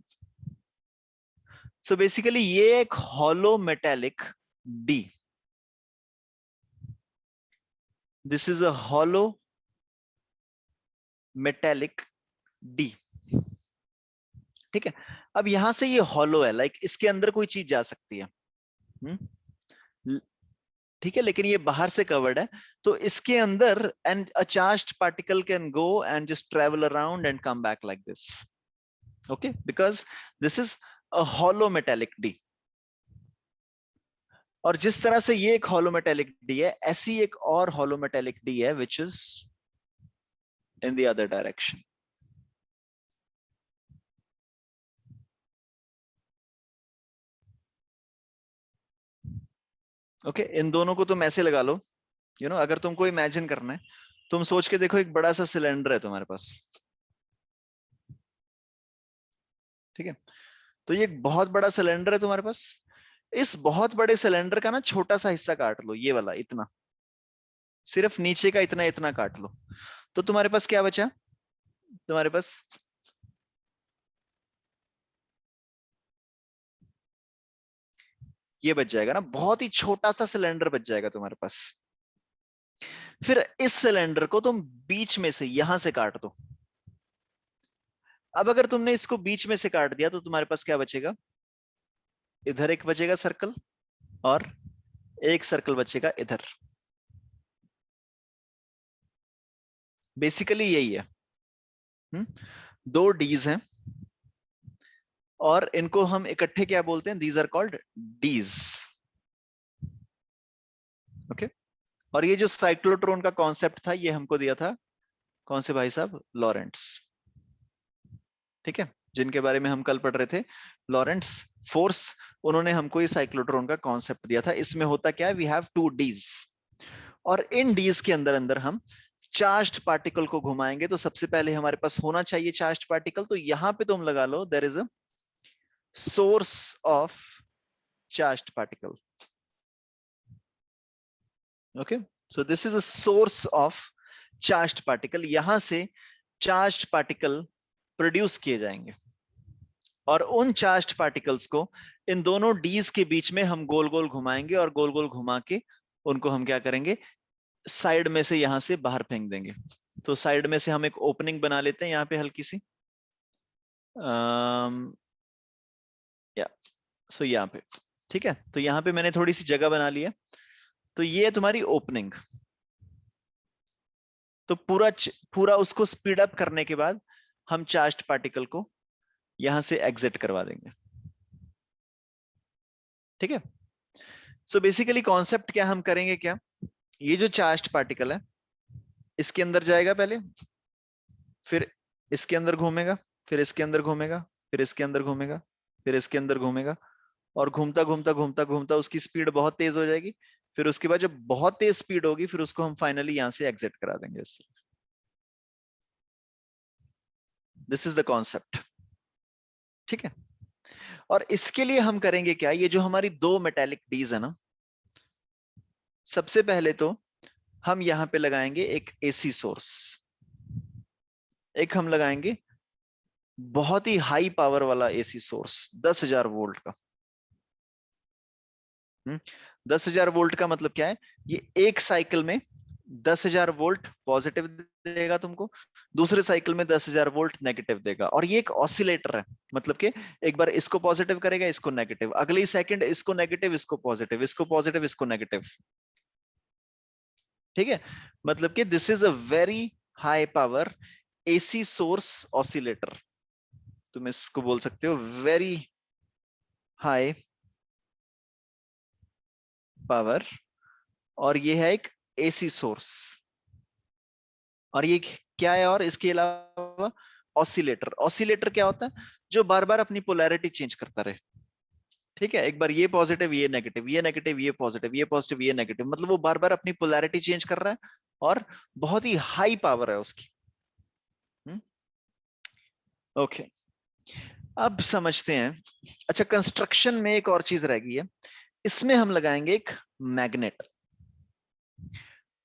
सो बेसिकली ये एक hollow metallic D, this is a hollow metallic D. ठीक है, अब यहां से ये हॉलो है, लाइक इसके अंदर कोई चीज जा सकती है। ठीक है, लेकिन ये बाहर से कवर्ड है, तो इसके अंदर and a charged particle can go and just travel around and come back like this. Okay, because this is a hollow metallic D. और जिस तरह से ये एक हॉलो मेटेलिक डी है, ऐसी एक और हॉलो मेटेलिक डी है which is in the other direction. Okay, इन दोनों को तुम ऐसे लगा लो, अगर तुमको इमेजिन करना है, तुम सोच के देखो एक बड़ा सा सिलेंडर है तुम्हारे पास, ठीक है। तो ये एक बहुत बड़ा सिलेंडर है तुम्हारे पास। इस बहुत बड़े सिलेंडर का ना छोटा सा हिस्सा काट लो, ये वाला इतना, सिर्फ नीचे का इतना इतना काट लो, तो तुम्हारे पास क्या बचा? तुम्हारे पास ये बच जाएगा ना, बहुत ही छोटा सा सिलेंडर बच जाएगा तुम्हारे पास। फिर इस सिलेंडर को तुम बीच में से यहां से काट दो। अब अगर तुमने इसको बीच में से काट दिया तो तुम्हारे पास क्या बचेगा? इधर एक बचेगा सर्कल, और एक सर्कल बचेगा इधर। बेसिकली यही है। दो डीज हैं, और इनको हम इकट्ठे क्या बोलते हैं? These are called dees. Okay. और ये जो साइक्लोट्रॉन का कॉन्सेप्ट था, ये हमको दिया था कौन से भाई साहब? लॉरेंट्स। ठीक है, जिनके बारे में हम कल पढ़ रहे थे, लॉरेंट्स फोर्स, उन्होंने हमको ये साइक्लोट्रॉन का कॉन्सेप्ट दिया था। इसमें होता क्या है? वी हैव टू डीज, और इन डीज के अंदर अंदर हम चार्ज्ड पार्टिकल को घुमाएंगे। तो सबसे पहले हमारे पास होना चाहिए चार्ज्ड पार्टिकल, तो यहां पे तुम लगा लो there is a source of charged particle. Okay, so this is a source of charged particle. यहां से चार्ज्ड पार्टिकल प्रोड्यूस किए जाएंगे, और उन चार्ज्ड पार्टिकल्स को इन दोनों डीज के बीच में हम गोल गोल घुमाएंगे, और गोल गोल घुमा के उनको हम क्या करेंगे? साइड में से यहां से बाहर फेंक देंगे। तो साइड में से हम एक ओपनिंग बना लेते हैं यहाँ पे हल्की सी, या सो यहाँ पे, ठीक है। तो यहाँ पे मैंने थोड़ी सी जगह बना ली है, तो ये है तुम्हारी ओपनिंग। तो पूरा उसको स्पीड अप करने के बाद हम चार्ज्ड पार्टिकल को यहां से एग्जिट करवा देंगे, ठीक है। सो बेसिकली कॉन्सेप्ट क्या हम करेंगे क्या? ये जो चार्ज्ड पार्टिकल है, इसके अंदर जाएगा पहले, फिर इसके अंदर घूमेगा, फिर इसके अंदर घूमेगा, फिर इसके अंदर घूमेगा, फिर इसके अंदर घूमेगा, और घूमता घूमता घूमता घूमता उसकी स्पीड बहुत तेज हो जाएगी। फिर उसके बाद जब बहुत तेज स्पीड होगी, फिर उसको हम फाइनली यहां से एग्जिट करा देंगे। दिस इज द कॉन्सेप्ट, ठीक है। और इसके लिए हम करेंगे क्या? ये जो हमारी दो मेटेलिक डीज है ना, सबसे पहले तो हम यहां पे लगाएंगे एक एसी सोर्स, एक हम लगाएंगे बहुत ही हाई पावर वाला एसी सोर्स, 10,000 वोल्ट का। 10,000 वोल्ट का मतलब क्या है? ये एक साइकिल में 10,000 वोल्ट पॉजिटिव देगा तुमको, दूसरे साइकिल में 10,000 वोल्ट नेगेटिव देगा। और ये एक ऑसिलेटर है, मतलब कि एक बार इसको पॉजिटिव करेगा, इसको नेगेटिव, अगली सेकंड इसको नेगेटिव, इसको पॉजिटिव, इसको पॉजिटिव, इसको नेगेटिव, ठीक है। मतलब कि this is a very high power AC source oscillator. तुम इसको बोल सकते हो वेरी हाई पावर, और ये है एक एसी सोर्स। और ये क्या है? और इसके अलावा ऑसिलेटर। ऑसिलेटर क्या होता है? जो बार बार अपनी पोलैरिटी चेंज करता रहे, ठीक है। एक बार ये पॉजिटिव, ये नेगेटिव, ये नेगेटिव, ये पॉजिटिव, ये पॉजिटिव, ये नेगेटिव, मतलब वो बार बार अपनी पोलैरिटी चेंज कर रहा है, और बहुत ही हाई पावर है उसकी। ओके, अब समझते हैं। अच्छा, कंस्ट्रक्शन में एक और चीज रह गई है, इसमें हम लगाएंगे एक मैग्नेट।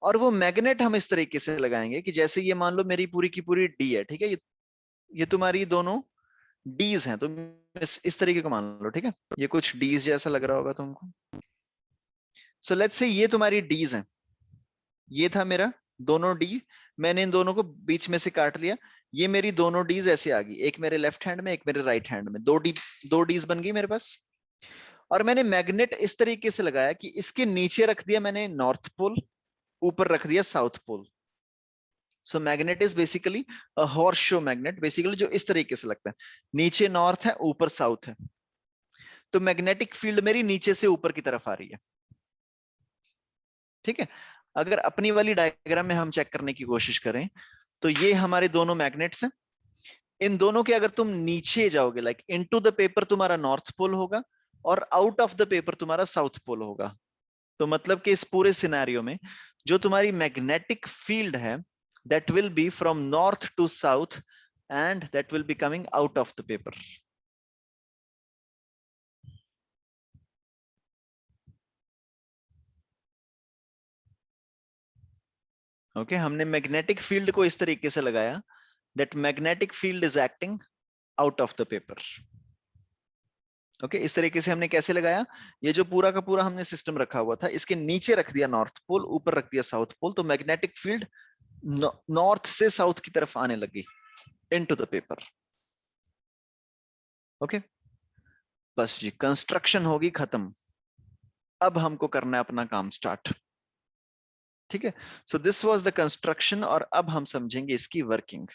और वो मैग्नेट हम इस तरीके से लगाएंगे कि जैसे ये मान लो मेरी पूरी की पूरी डी है, ठीक है। ये तुम्हारी दोनों डीज हैं, तो इस तरीके को मान लो, ठीक है। ये कुछ डीज जैसा लग रहा होगा तुमको। सो लेट्स से ये तुम्हारी डीज हैं, ये था मेरा दोनों डी, मैंने इन दोनों को बीच में से काट लिया। ये मेरी दोनों डीज ऐसे आ गई, एक मेरे लेफ्ट हैंड में, एक मेरे राइट हैंड में, दो डीज बन गई मेरे पास। और मैंने मैग्नेट इस तरीके से लगाया कि इसके नीचे रख दिया मैंने नॉर्थ पोल, ऊपर रख दिया south pole. So magnet is basically a horseshoe magnet, basically जो इस तरीके से लगता है, नीचे नॉर्थ है, ऊपर साउथ है। तो मैग्नेटिक फील्ड मेरी नीचे से ऊपर की तरफ आ रही है, ठीक है। अगर अपनी वाली डायग्राम में हम चेक करने की कोशिश करें, तो ये हमारे दोनों मैग्नेट्स हैं। इन दोनों के अगर तुम नीचे जाओगे, लाइक इनटू द पेपर, तुम्हारा नॉर्थ पोल होगा, और आउट ऑफ द पेपर तुम्हारा साउथ पोल होगा। तो मतलब कि इस पूरे सिनेरियो में जो तुम्हारी मैग्नेटिक फील्ड है that will be from north to south and that will be coming out of the paper. Okay हमने मैग्नेटिक फील्ड को इस तरीके से लगाया that magnetic field is acting out of the paper. Okay इस तरीके से हमने कैसे लगाया, ये जो पूरा का पूरा हमने सिस्टम रखा हुआ था इसके नीचे रख दिया नॉर्थ पोल, ऊपर रख दिया साउथ पोल, तो मैग्नेटिक फील्ड नॉर्थ से साउथ की तरफ आने लगी इनटू द पेपर. ओके बस जी कंस्ट्रक्शन होगी खत्म, अब हमको करना है अपना काम स्टार्ट. ठीक है, so this was the construction और अब हम समझेंगे इसकी वर्किंग.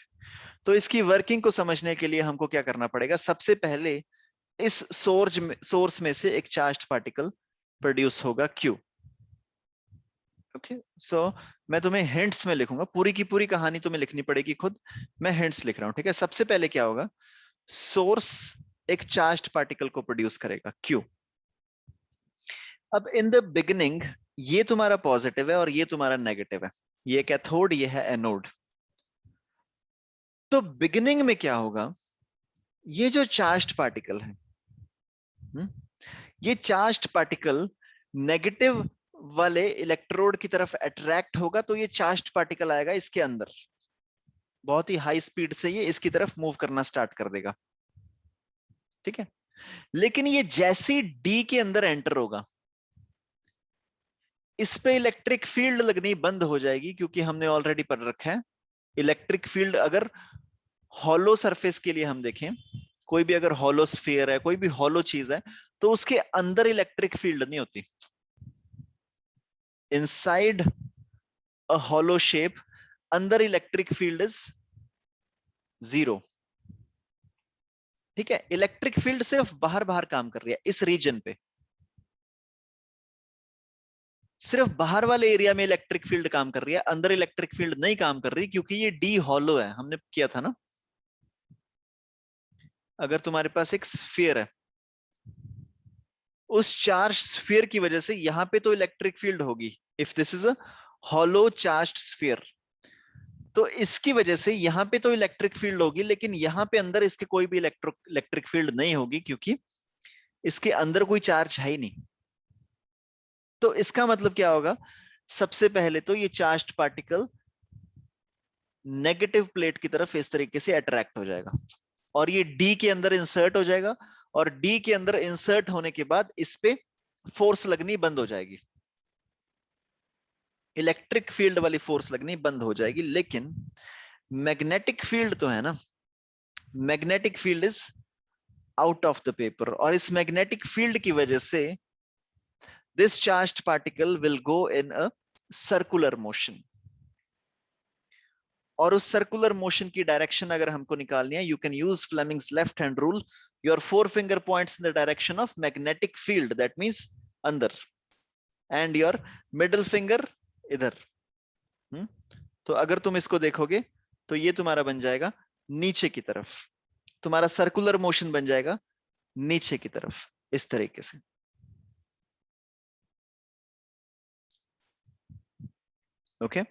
तो इसकी वर्किंग को समझने के लिए हमको क्या करना पड़ेगा, सबसे पहले इस सोर्स में से एक चार्ज्ड पार्टिकल प्रोड्यूस होगा Q. ओके सो मैं तुम्हें हिंट्स में लिखूंगा, पूरी की पूरी कहानी तुम्हें लिखनी पड़ेगी खुद, मैं हिंट्स लिख रहा हूं. ठीक है, सबसे पहले क्या होगा, सोर्स एक चार्ज्ड पार्टिकल को प्रोड्यूस करेगा Q. अब इन द बिगिनिंग ये तुम्हारा पॉजिटिव है और ये तुम्हारा नेगेटिव है, ये कैथोड ये है एनोड. तो बिगिनिंग में क्या होगा, ये जो चार्ज्ड पार्टिकल है ये चार्ज्ड पार्टिकल नेगेटिव वाले इलेक्ट्रोड की तरफ अट्रैक्ट होगा, तो ये चार्ज्ड पार्टिकल आएगा इसके अंदर, बहुत ही हाई स्पीड से ये इसकी तरफ मूव करना स्टार्ट कर देगा. ठीक है, लेकिन ये जैसे ही डी के अंदर एंटर होगा इस पे इलेक्ट्रिक फील्ड लगनी बंद हो जाएगी, क्योंकि हमने ऑलरेडी पढ़ रखा है इलेक्ट्रिक फील्ड अगर हॉलो सरफेस के लिए हम देखें, कोई भी अगर हॉलो स्फीयर है, कोई भी हॉलो चीज है, तो उसके अंदर इलेक्ट्रिक फील्ड नहीं होती. इनसाइड अ हॉलो शेप अंदर इलेक्ट्रिक फील्ड इज 0. ठीक है, इलेक्ट्रिक फील्ड सिर्फ बाहर बाहर काम कर रही है इस रीजन पे, सिर्फ बाहर वाले एरिया में इलेक्ट्रिक फील्ड काम कर रही है, अंदर इलेक्ट्रिक फील्ड नहीं काम कर रही, क्योंकि ये डी हॉलो है, हमने किया था ना. अगर तुम्हारे पास एक स्फीयर है, उस चार्ज स्फीयर की वजह से यहां पे तो इलेक्ट्रिक फील्ड होगी, if this is a hollow charged sphere, तो इसकी वजह से यहां पे तो इलेक्ट्रिक फील्ड होगी, लेकिन यहां पे अंदर इसके कोई भी इलेक्ट्रिक फील्ड नहीं होगी, क्योंकि इसके अंदर कोई चार्ज है ही नहीं. तो इसका मतलब क्या होगा, सबसे पहले तो ये चार्ज्ड पार्टिकल नेगेटिव प्लेट की तरफ इस तरीके से अट्रैक्ट हो जाएगा और ये डी के अंदर इंसर्ट हो जाएगा, और डी के अंदर इंसर्ट होने के बाद इस पे फोर्स लगनी बंद हो जाएगी, इलेक्ट्रिक फील्ड वाली फोर्स लगनी बंद हो जाएगी. लेकिन मैग्नेटिक फील्ड तो है ना, magnetic field is out of the paper, और इस मैग्नेटिक फील्ड की वजह से this charged particle will go in a circular motion. और उस सर्कुलर मोशन की डायरेक्शन अगर हमको निकालनी है, you can use Fleming's left hand rule, your 4 finger points in the direction of magnetic field, that means अंदर, एंड योर मिडिल फिंगर इधर. तो अगर तुम इसको देखोगे तो ये तुम्हारा बन जाएगा नीचे की तरफ, तुम्हारा सर्कुलर मोशन बन जाएगा नीचे की तरफ इस तरीके से. ओके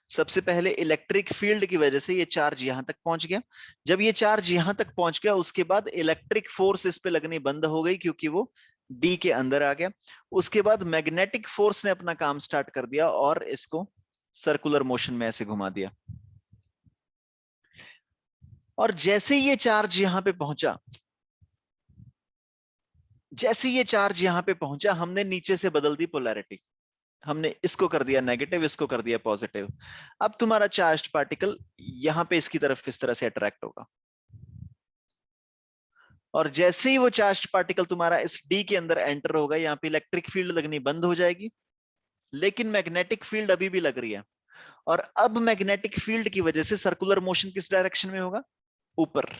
सबसे पहले इलेक्ट्रिक फील्ड की वजह से ये चार्ज यहां तक पहुंच गया, जब ये चार्ज यहां तक पहुंच गया उसके बाद इलेक्ट्रिक फोर्स इस पे लगनी बंद हो गई, क्योंकि वो डी के अंदर आ गया. उसके बाद मैग्नेटिक फोर्स ने अपना काम स्टार्ट कर दिया और इसको सर्कुलर मोशन में ऐसे घुमा दिया. और जैसे ये चार्ज यहां पे पहुंचा, जैसे ये चार्ज यहां पे पहुंचा, हमने नीचे से बदल दी पोलैरिटी, हमने इसको कर दिया नेगेटिव, इसको कर दिया पॉजिटिव. अब तुम्हारा चार्ज्ड पार्टिकल यहां पे इसकी तरफ इस तरह से अट्रैक्ट होगा, और जैसे ही वो चार्ज्ड पार्टिकल तुम्हारा इस डी के अंदर एंटर होगा, यहाँ पे इलेक्ट्रिक फील्ड लगनी बंद हो जाएगी, लेकिन मैग्नेटिक फील्ड अभी भी लग रही है. और अब मैग्नेटिक फील्ड की वजह से सर्कुलर मोशन किस डायरेक्शन में होगा, ऊपर,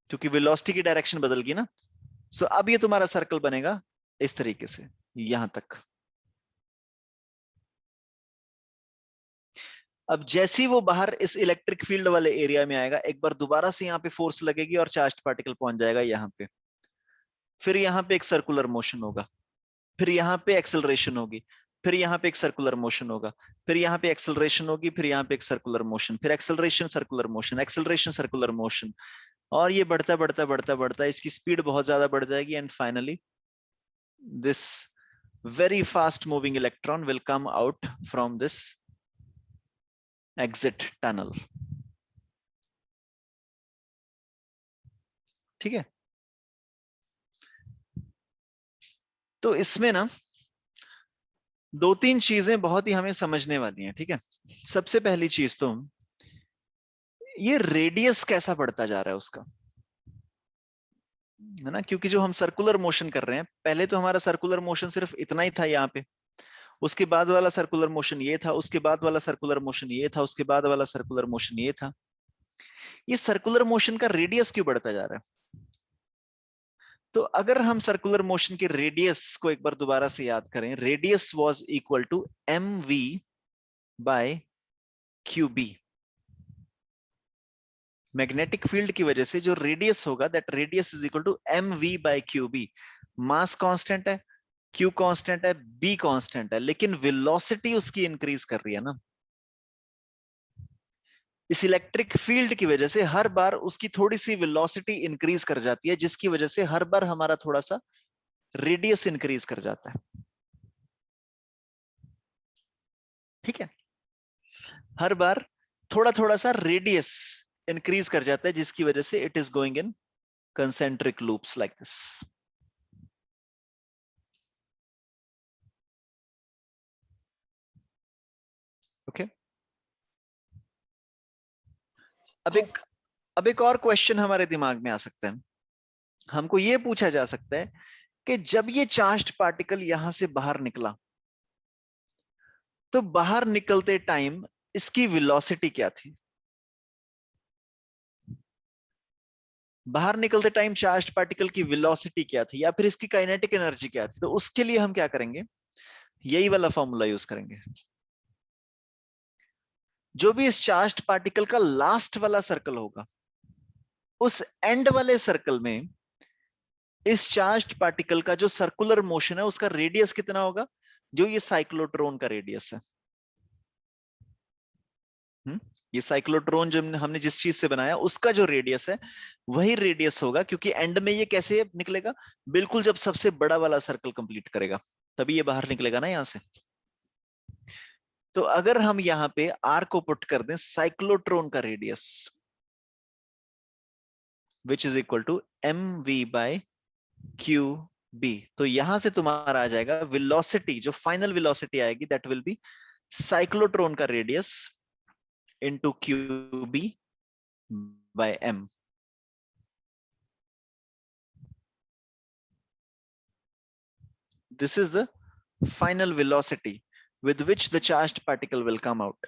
क्योंकि वेलोसिटी की डायरेक्शन बदल गई ना. सो अब ये तुम्हारा सर्कल बनेगा इस तरीके से यहां तक. अब जैसे ही वो बाहर इस इलेक्ट्रिक फील्ड वाले एरिया में आएगा, एक बार दोबारा से यहाँ पे फोर्स लगेगी और चार्ज्ड पार्टिकल पहुंच जाएगा यहाँ पे, फिर यहाँ पे एक सर्कुलर मोशन होगा. फिर यहाँ पे एक्सेलरेशन होगी, फिर यहाँ पे एक सर्कुलर मोशन होगा, फिर यहाँ पे एक्सेलरेशन होगी, फिर यहाँ पे एक सर्कुलर मोशन, फिर acceleration circular motion, acceleration circular motion, और ये बढ़ता बढ़ता बढ़ता बढ़ता इसकी स्पीड बहुत ज्यादा बढ़ जाएगी, and finally this very fast moving electron will come out from this exit tunnel. ठीक है, तो इसमें ना दो तीन चीजें बहुत ही हमें समझने वाली हैं। ठीक है, सबसे पहली चीज तो ये रेडियस कैसा बढ़ता जा रहा है उसका, है ना, क्योंकि जो हम सर्कुलर मोशन कर रहे हैं, पहले तो हमारा सर्कुलर मोशन सिर्फ इतना ही था यहाँ पे, उसके बाद वाला सर्कुलर मोशन ये था, उसके बाद वाला सर्कुलर मोशन ये था, उसके बाद वाला सर्कुलर मोशन ये था। ये सर्कुलर मोशन का रेडियस क्यों बढ़ता जा रहा है? तो अगर हम सर्कुलर मोशन के रेडियस को एक बार दोबारा से याद करें, radius was equal to mv by qb। Magnetic field की वजह से जो रेडियस होगा, that radius is equal to mv by qb। Mass constant है, q कांस्टेंट है, b कांस्टेंट है, लेकिन वेलोसिटी उसकी इंक्रीज कर रही है ना। इस इलेक्ट्रिक फील्ड की वजह से हर बार उसकी थोड़ी सी वेलोसिटी इंक्रीज कर जाती है, जिसकी वजह से हर बार हमारा थोड़ा सा रेडियस इंक्रीज कर जाता है। ठीक है, हर बार थोड़ा थोड़ा सा रेडियस इंक्रीज कर जाता है, जिसकी वजह से it is going in concentric loops like this. Okay, अब एक और क्वेश्चन हमारे दिमाग में आ सकता है। हमको ये पूछा जा सकता है कि जब ये चार्ज्ड पार्टिकल यहां से बाहर निकला, तो बाहर निकलते टाइम इसकी वेलोसिटी क्या थी? बाहर निकलते टाइम चार्ज्ड पार्टिकल की वेलोसिटी क्या थी, या फिर इसकी काइनेटिक एनर्जी क्या थी? तो उसके लिए हम क्या करेंगे, यही वाला फॉर्मूला यूज करेंगे। जो भी इस चार्ज्ड पार्टिकल का लास्ट वाला सर्कल होगा, उस एंड वाले सर्कल में इस चार्ज्ड पार्टिकल का जो सर्कुलर मोशन है, उसका रेडियस कितना होगा? जो ये साइक्लोट्रॉन का रेडियस है। ये साइक्लोट्रॉन जो हमने जिस चीज से बनाया, उसका जो रेडियस है वही रेडियस होगा, क्योंकि एंड में ये कैसे निकलेगा? बिल्कुल जब सबसे बड़ा वाला सर्कल कंप्लीट करेगा, तभी ये बाहर निकलेगा ना यहां से। तो अगर हम यहाँ पे आर को पुट कर दें साइक्लोट्रॉन का radius, which is equal to M V by Q B, तो यहां से तुम्हारा आ जाएगा वेलोसिटी, जो फाइनल वेलोसिटी आएगी, दैट विल बी साइक्लोट्रॉन का radius into Q B by M. This is the final velocity with which the charged particle will come out.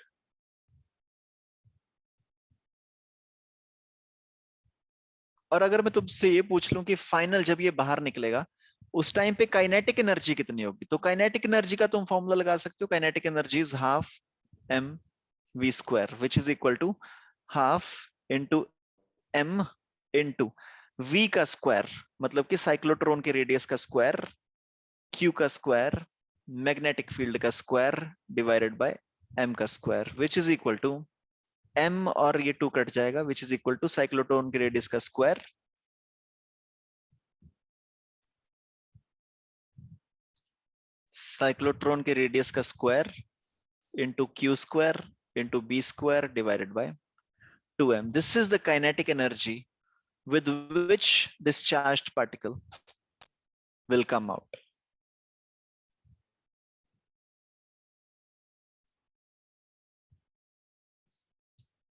और अगर मैं तुमसे ये पूछ लूं कि फाइनल जब ये बाहर निकलेगा, उस टाइम पे काइनेटिक एनर्जी कितनी होगी, तो काइनेटिक एनर्जी का तुम फॉर्मूला लगा सकते हो। Kinetic energy is half M V square, which is equal to half into M into V का स्क्वायर, मतलब कि साइक्लोट्रॉन के रेडियस का स्क्वायर, क्यू का स्क्वायर, मैग्नेटिक फील्ड का स्क्वायर डिवाइडेड बाय एम का square, which is equal to M और ये 2 कट जाएगा, which is equal to cyclotron के रेडियस का स्क्वायर साइक्लोट्रॉन के रेडियस का square into Q square into B square divided bye 2m. This is the kinetic energy with which this charged particle will come out.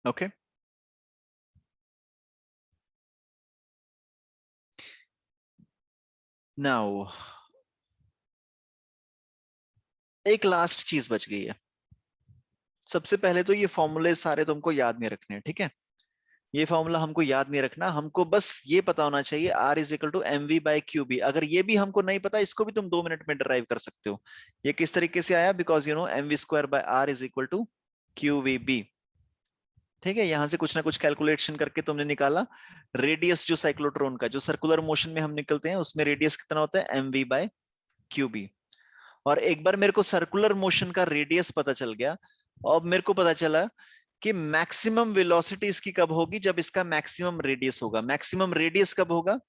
Okay. Now, एक last चीज बच गई है। सबसे पहले तो ये फॉर्मूले सारे तुमको याद नहीं रखने हैं, ठीक है? ये फॉर्मूला हमको याद नहीं रखना, हमको बस ये पता होना चाहिए R is equal to M V by Q B. अगर ये भी हमको नहीं पता, इसको भी तुम 2 मिनट में डिराइव कर सकते हो। ये किस तरीके से आया? Because you know M V square by R is equal to Q V B. ठीक है, यहां से कुछ ना कुछ कैलकुलेशन करके तुमने निकाला रेडियस, जो साइक्लोट्रॉन का जो सर्कुलर मोशन में हम निकलते हैं, उसमें रेडियस कितना होता है? M V by Q B. और एक बार मेरे को सर्कुलर मोशन का रेडियस पता चल गया, और मेरे को पता चला कि मैक्सिमम वेलोसिटी इसकी कब होगी, जब इसका मैक्सिमम रेडियस होगा। मैक्सिमम रेडियस कब होगा,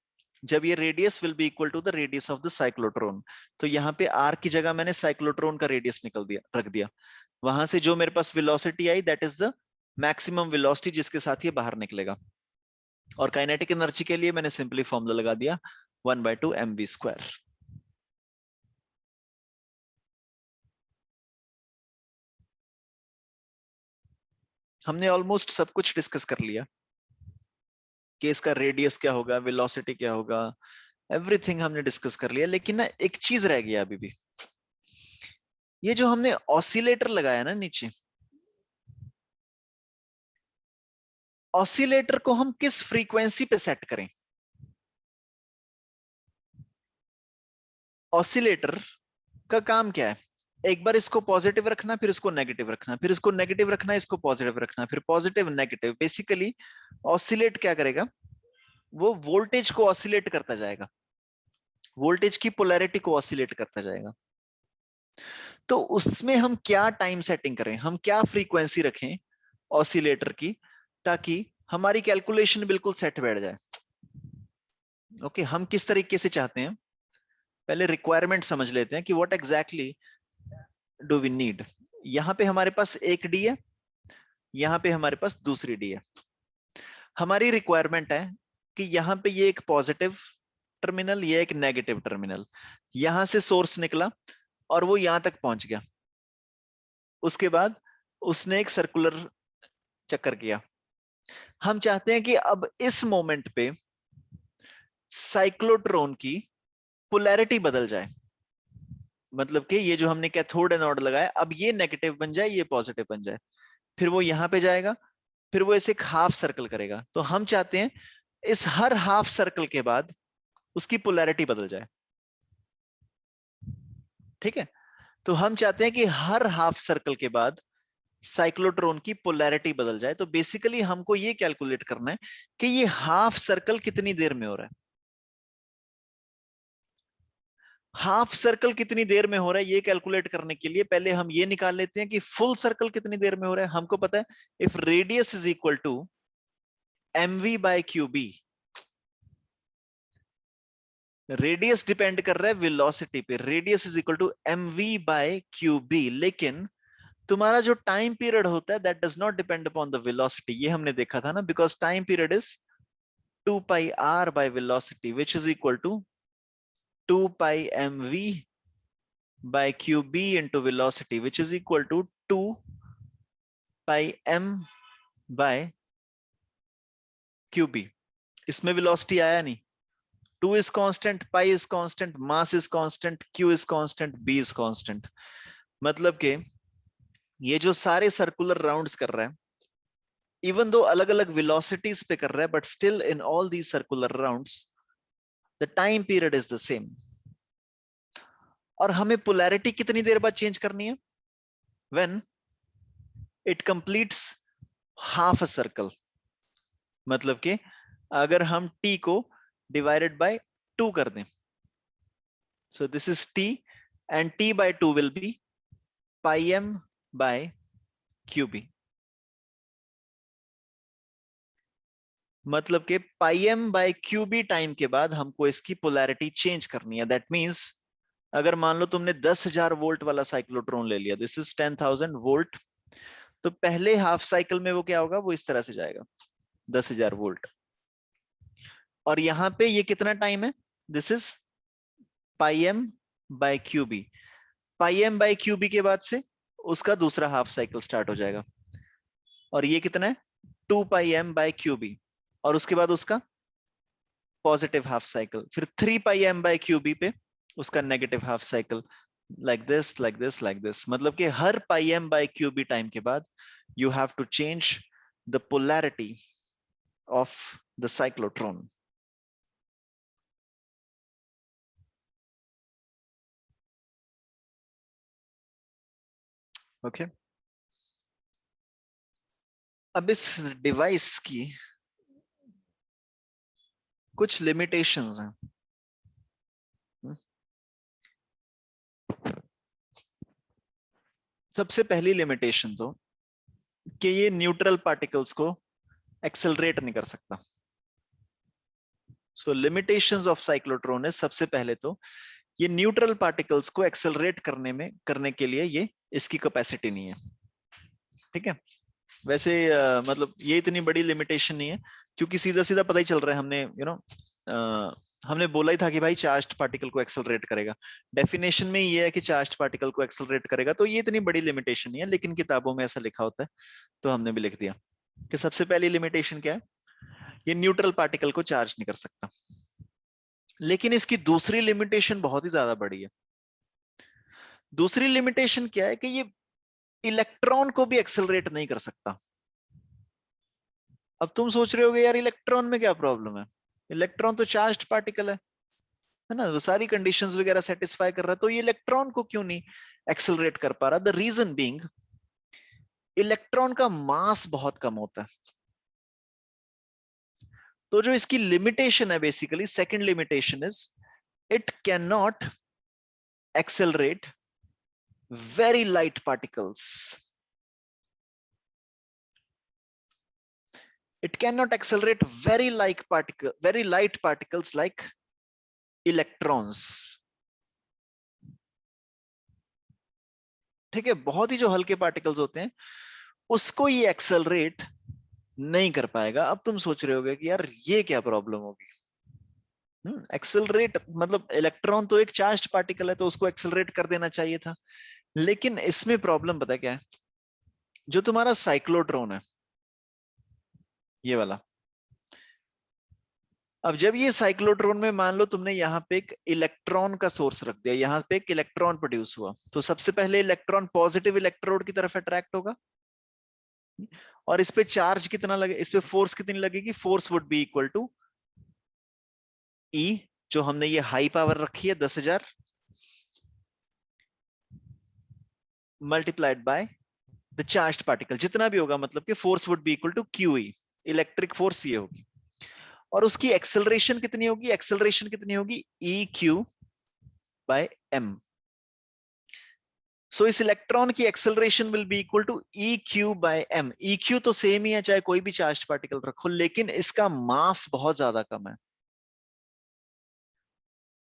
जब ये radius will be equal to the radius of the cyclotron. तो यहाँ पे आर की जगह मैंने साइक्लोट्रॉन का रेडियस निकल दिया, रख दिया। वहां से जो मेरे पास वेलोसिटी आई, that is the maximum velocity जिसके साथ ये बाहर निकलेगा। और काइनेटिक एनर्जी के लिए मैंने सिंपली फॉर्मूला लगा दिया 1/2 mv²। हमने ऑलमोस्ट सब कुछ डिस्कस कर लिया कि इसका रेडियस क्या होगा, वेलोसिटी क्या होगा, एवरीथिंग हमने डिस्कस कर लिया। लेकिन ना एक चीज रह गया अभी भी, ये जो हमने ऑसिलेटर लगाया ना नीचे, ऑसिलेटर को हम किस फ्रीक्वेंसी पे सेट करें। ऑसिलेटर का काम क्या है, एक बार इसको पॉजिटिव रखना, फिर इसको नेगेटिव रखना, फिर इसको नेगेटिव रखना, इसको पॉजिटिव रखना, फिर पॉजिटिव नेगेटिव। बेसिकली ऑसिलेट क्या करेगा, वो वोल्टेज को ऑसिलेट करता जाएगा, वोल्टेज की पोलैरिटी को ऑसिलेट करता जाएगा। तो उसमें हम क्या टाइम सेटिंग करें, हम क्या फ्रीक्वेंसी रखें ऑसिलेटर की, ताकि हमारी कैलकुलेशन बिल्कुल सेट बैठ जाए। ओके, हम किस तरीके से चाहते हैं, पहले रिक्वायरमेंट समझ लेते हैं कि what exactly do we need. यहां पे हमारे पास एक डी है, यहां पे हमारे पास दूसरी डी है। हमारी रिक्वायरमेंट है कि यहाँ पे ये एक पॉजिटिव टर्मिनल, ये एक नेगेटिव टर्मिनल, यहां से सोर्स निकला और वो यहां तक पहुंच गया। उसके बाद उसने एक सर्कुलर चक्कर किया। हम चाहते हैं कि अब इस मोमेंट पे साइक्लोट्रॉन की पोलैरिटी बदल जाए, मतलब कि ये जो हमने कैथोड एनोड लगाया, अब ये नेगेटिव बन जाए, ये पॉजिटिव बन जाए। फिर वो यहां पे जाएगा, फिर वो ऐसे एक हाफ सर्कल करेगा। तो हम चाहते हैं इस हर हाफ सर्कल के बाद उसकी पोलैरिटी बदल जाए। ठीक है, तो हम चाहते हैं कि हर हाफ सर्कल के बाद साइक्लोट्रॉन की पोलैरिटी बदल जाए। तो बेसिकली हमको ये कैलकुलेट करना है कि ये हाफ सर्कल कितनी देर में हो रहा है। हाफ सर्कल कितनी देर में हो रहा है, ये कैलकुलेट करने के लिए पहले हम ये निकाल लेते हैं कि फुल सर्कल कितनी देर में हो रहा है। हमको पता है if radius is equal to mv/qb, radius depend कर रहा है वेलोसिटी पे, radius is equal to mv/qb। लेकिन तुम्हारा जो टाइम पीरियड होता है that does not depend upon the velocity, ये हमने देखा था ना, because time period is 2 pi r by velocity which is equal to 2 pi mv by qb into velocity which is equal to 2 pi m by qb। इसमें velocity आया नहीं, 2 is constant, pi is constant, mass is constant, q is constant, b is constant। मतलब के ये जो सारे circular rounds कर रहा है, इवन दो अलग अलग वेलोसिटीज पे कर रहा है, but still in all these circular rounds the time period is the same. और हमें पोलैरिटी कितनी देर बाद चेंज करनी है, when it completes half a circle. मतलब कि अगर हम t को डिवाइडेड बाय 2 कर दें, सो this is t and t/2 will be pi m by qb। मतलब कि pi m by qb time के बाद हमको इसकी पोलैरिटी चेंज करनी है। दैट मींस अगर मान लो तुमने 10,000 वोल्ट वाला साइक्लोट्रॉन ले लिया, दिस इज 10,000 वोल्ट, तो पहले हाफ साइकिल में वो क्या होगा, वो इस तरह से जाएगा 10,000 वोल्ट। और यहां पे ये कितना टाइम है, this is pi M by Q B. Pi M by Q B के बाद से उसका दूसरा हाफ साइकिल स्टार्ट हो जाएगा, और ये कितना है 2 पाई एम बाय क्यूबी, और उसके बाद उसका पॉजिटिव हाफ साइकिल, फिर 3 पाई एम बाय क्यूबी पे उसका negative half cycle, like this like this like this. मतलब कि हर पाई एम बाय क्यूबी टाइम के बाद you have to change the polarity of the cyclotron। okay, अब इस डिवाइस की कुछ लिमिटेशंस हैं। सबसे पहली लिमिटेशन तो कि ये न्यूट्रल पार्टिकल्स को एक्सेलरेट नहीं कर सकता। सो लिमिटेशंस ऑफ साइक्लोट्रॉन है, सबसे पहले तो ये न्यूट्रल पार्टिकल्स को एक्सेलरेट करने के लिए ये इसकी कैपेसिटी नहीं है। ठीक है, वैसे मतलब ये इतनी बड़ी लिमिटेशन नहीं है, क्योंकि सीधा सीधा पता ही चल रहा है, हमने हमने बोला ही था कि भाई चार्ज्ड पार्टिकल को एक्सेलरेट करेगा। डेफिनेशन में ये है कि चार्ज्ड पार्टिकल को एक्सेलरेट करेगा, तो ये इतनी बड़ी लिमिटेशन नहीं है, लेकिन किताबों में ऐसा लिखा होता है तो हमने भी लिख दिया कि सबसे पहली लिमिटेशन क्या है, ये न्यूट्रल पार्टिकल को चार्ज नहीं कर सकता। लेकिन इसकी दूसरी लिमिटेशन बहुत ही ज्यादा बड़ी है। दूसरी लिमिटेशन क्या है कि ये इलेक्ट्रॉन को भी एक्सेलरेट नहीं कर सकता। अब तुम सोच रहे होगे यार इलेक्ट्रॉन में क्या प्रॉब्लम है, इलेक्ट्रॉन तो चार्ज्ड पार्टिकल है ना, वो सारी कंडीशंस वगैरह सेटिस्फाई कर रहा है, तो ये इलेक्ट्रॉन को क्यों नहीं एक्सेलरेट कर पा रहा? द रीजन बीइंग इलेक्ट्रॉन का मास बहुत कम होता है। तो जो इसकी लिमिटेशन है, basically second limitation is it can not accelerate very light particles. It cannot accelerate very light particles like electrons. ठीक है, बहुत ही जो हल्के पार्टिकल्स होते हैं उसको ये एक्सेलरेट नहीं कर पाएगा। अब तुम सोच रहे होगे कि यार ये क्या प्रॉब्लम होगी? एक्सेलरेट मतलब इलेक्ट्रॉन तो एक चार्ज्ड पार्टिकल है, तो उसको एक्सेलरेट कर देना चाहिए था। लेकिन इसमें प्रॉब्लम पता क्या है, जो तुम्हारा साइक्लोट्रॉन है ये वाला, अब जब ये साइक्लोट्रॉन में मान लो तुमने यहाँ पे एक इलेक्ट्रॉन का सोर्स रख दिया, यहाँ पे एक इलेक्ट्रॉन प्रोड्यूस हुआ, तो सबसे पहले इलेक्ट्रॉन पॉजिटिव इलेक्ट्रोड की तरफ अट्रैक्ट होगा, और इस पे चार्ज कितना लगे, इस पे फोर्स कितनी लगेगी, force would be equal to E, जो हमने ये हाई पावर रखी है 10,000 multiplied by the charged particle, जितना भी होगा, मतलब कि force would be equal to Q E, electric force ये होगी। और उसकी एक्सेलरेशन कितनी होगी, एक्सेलरेशन कितनी होगी, E Q by M. So इस इलेक्ट्रॉन की acceleration will be equal to E Q by M. E Q तो सेम ही है चाहे कोई भी चार्ज पार्टिकल रखो, लेकिन इसका मास बहुत ज्यादा कम है।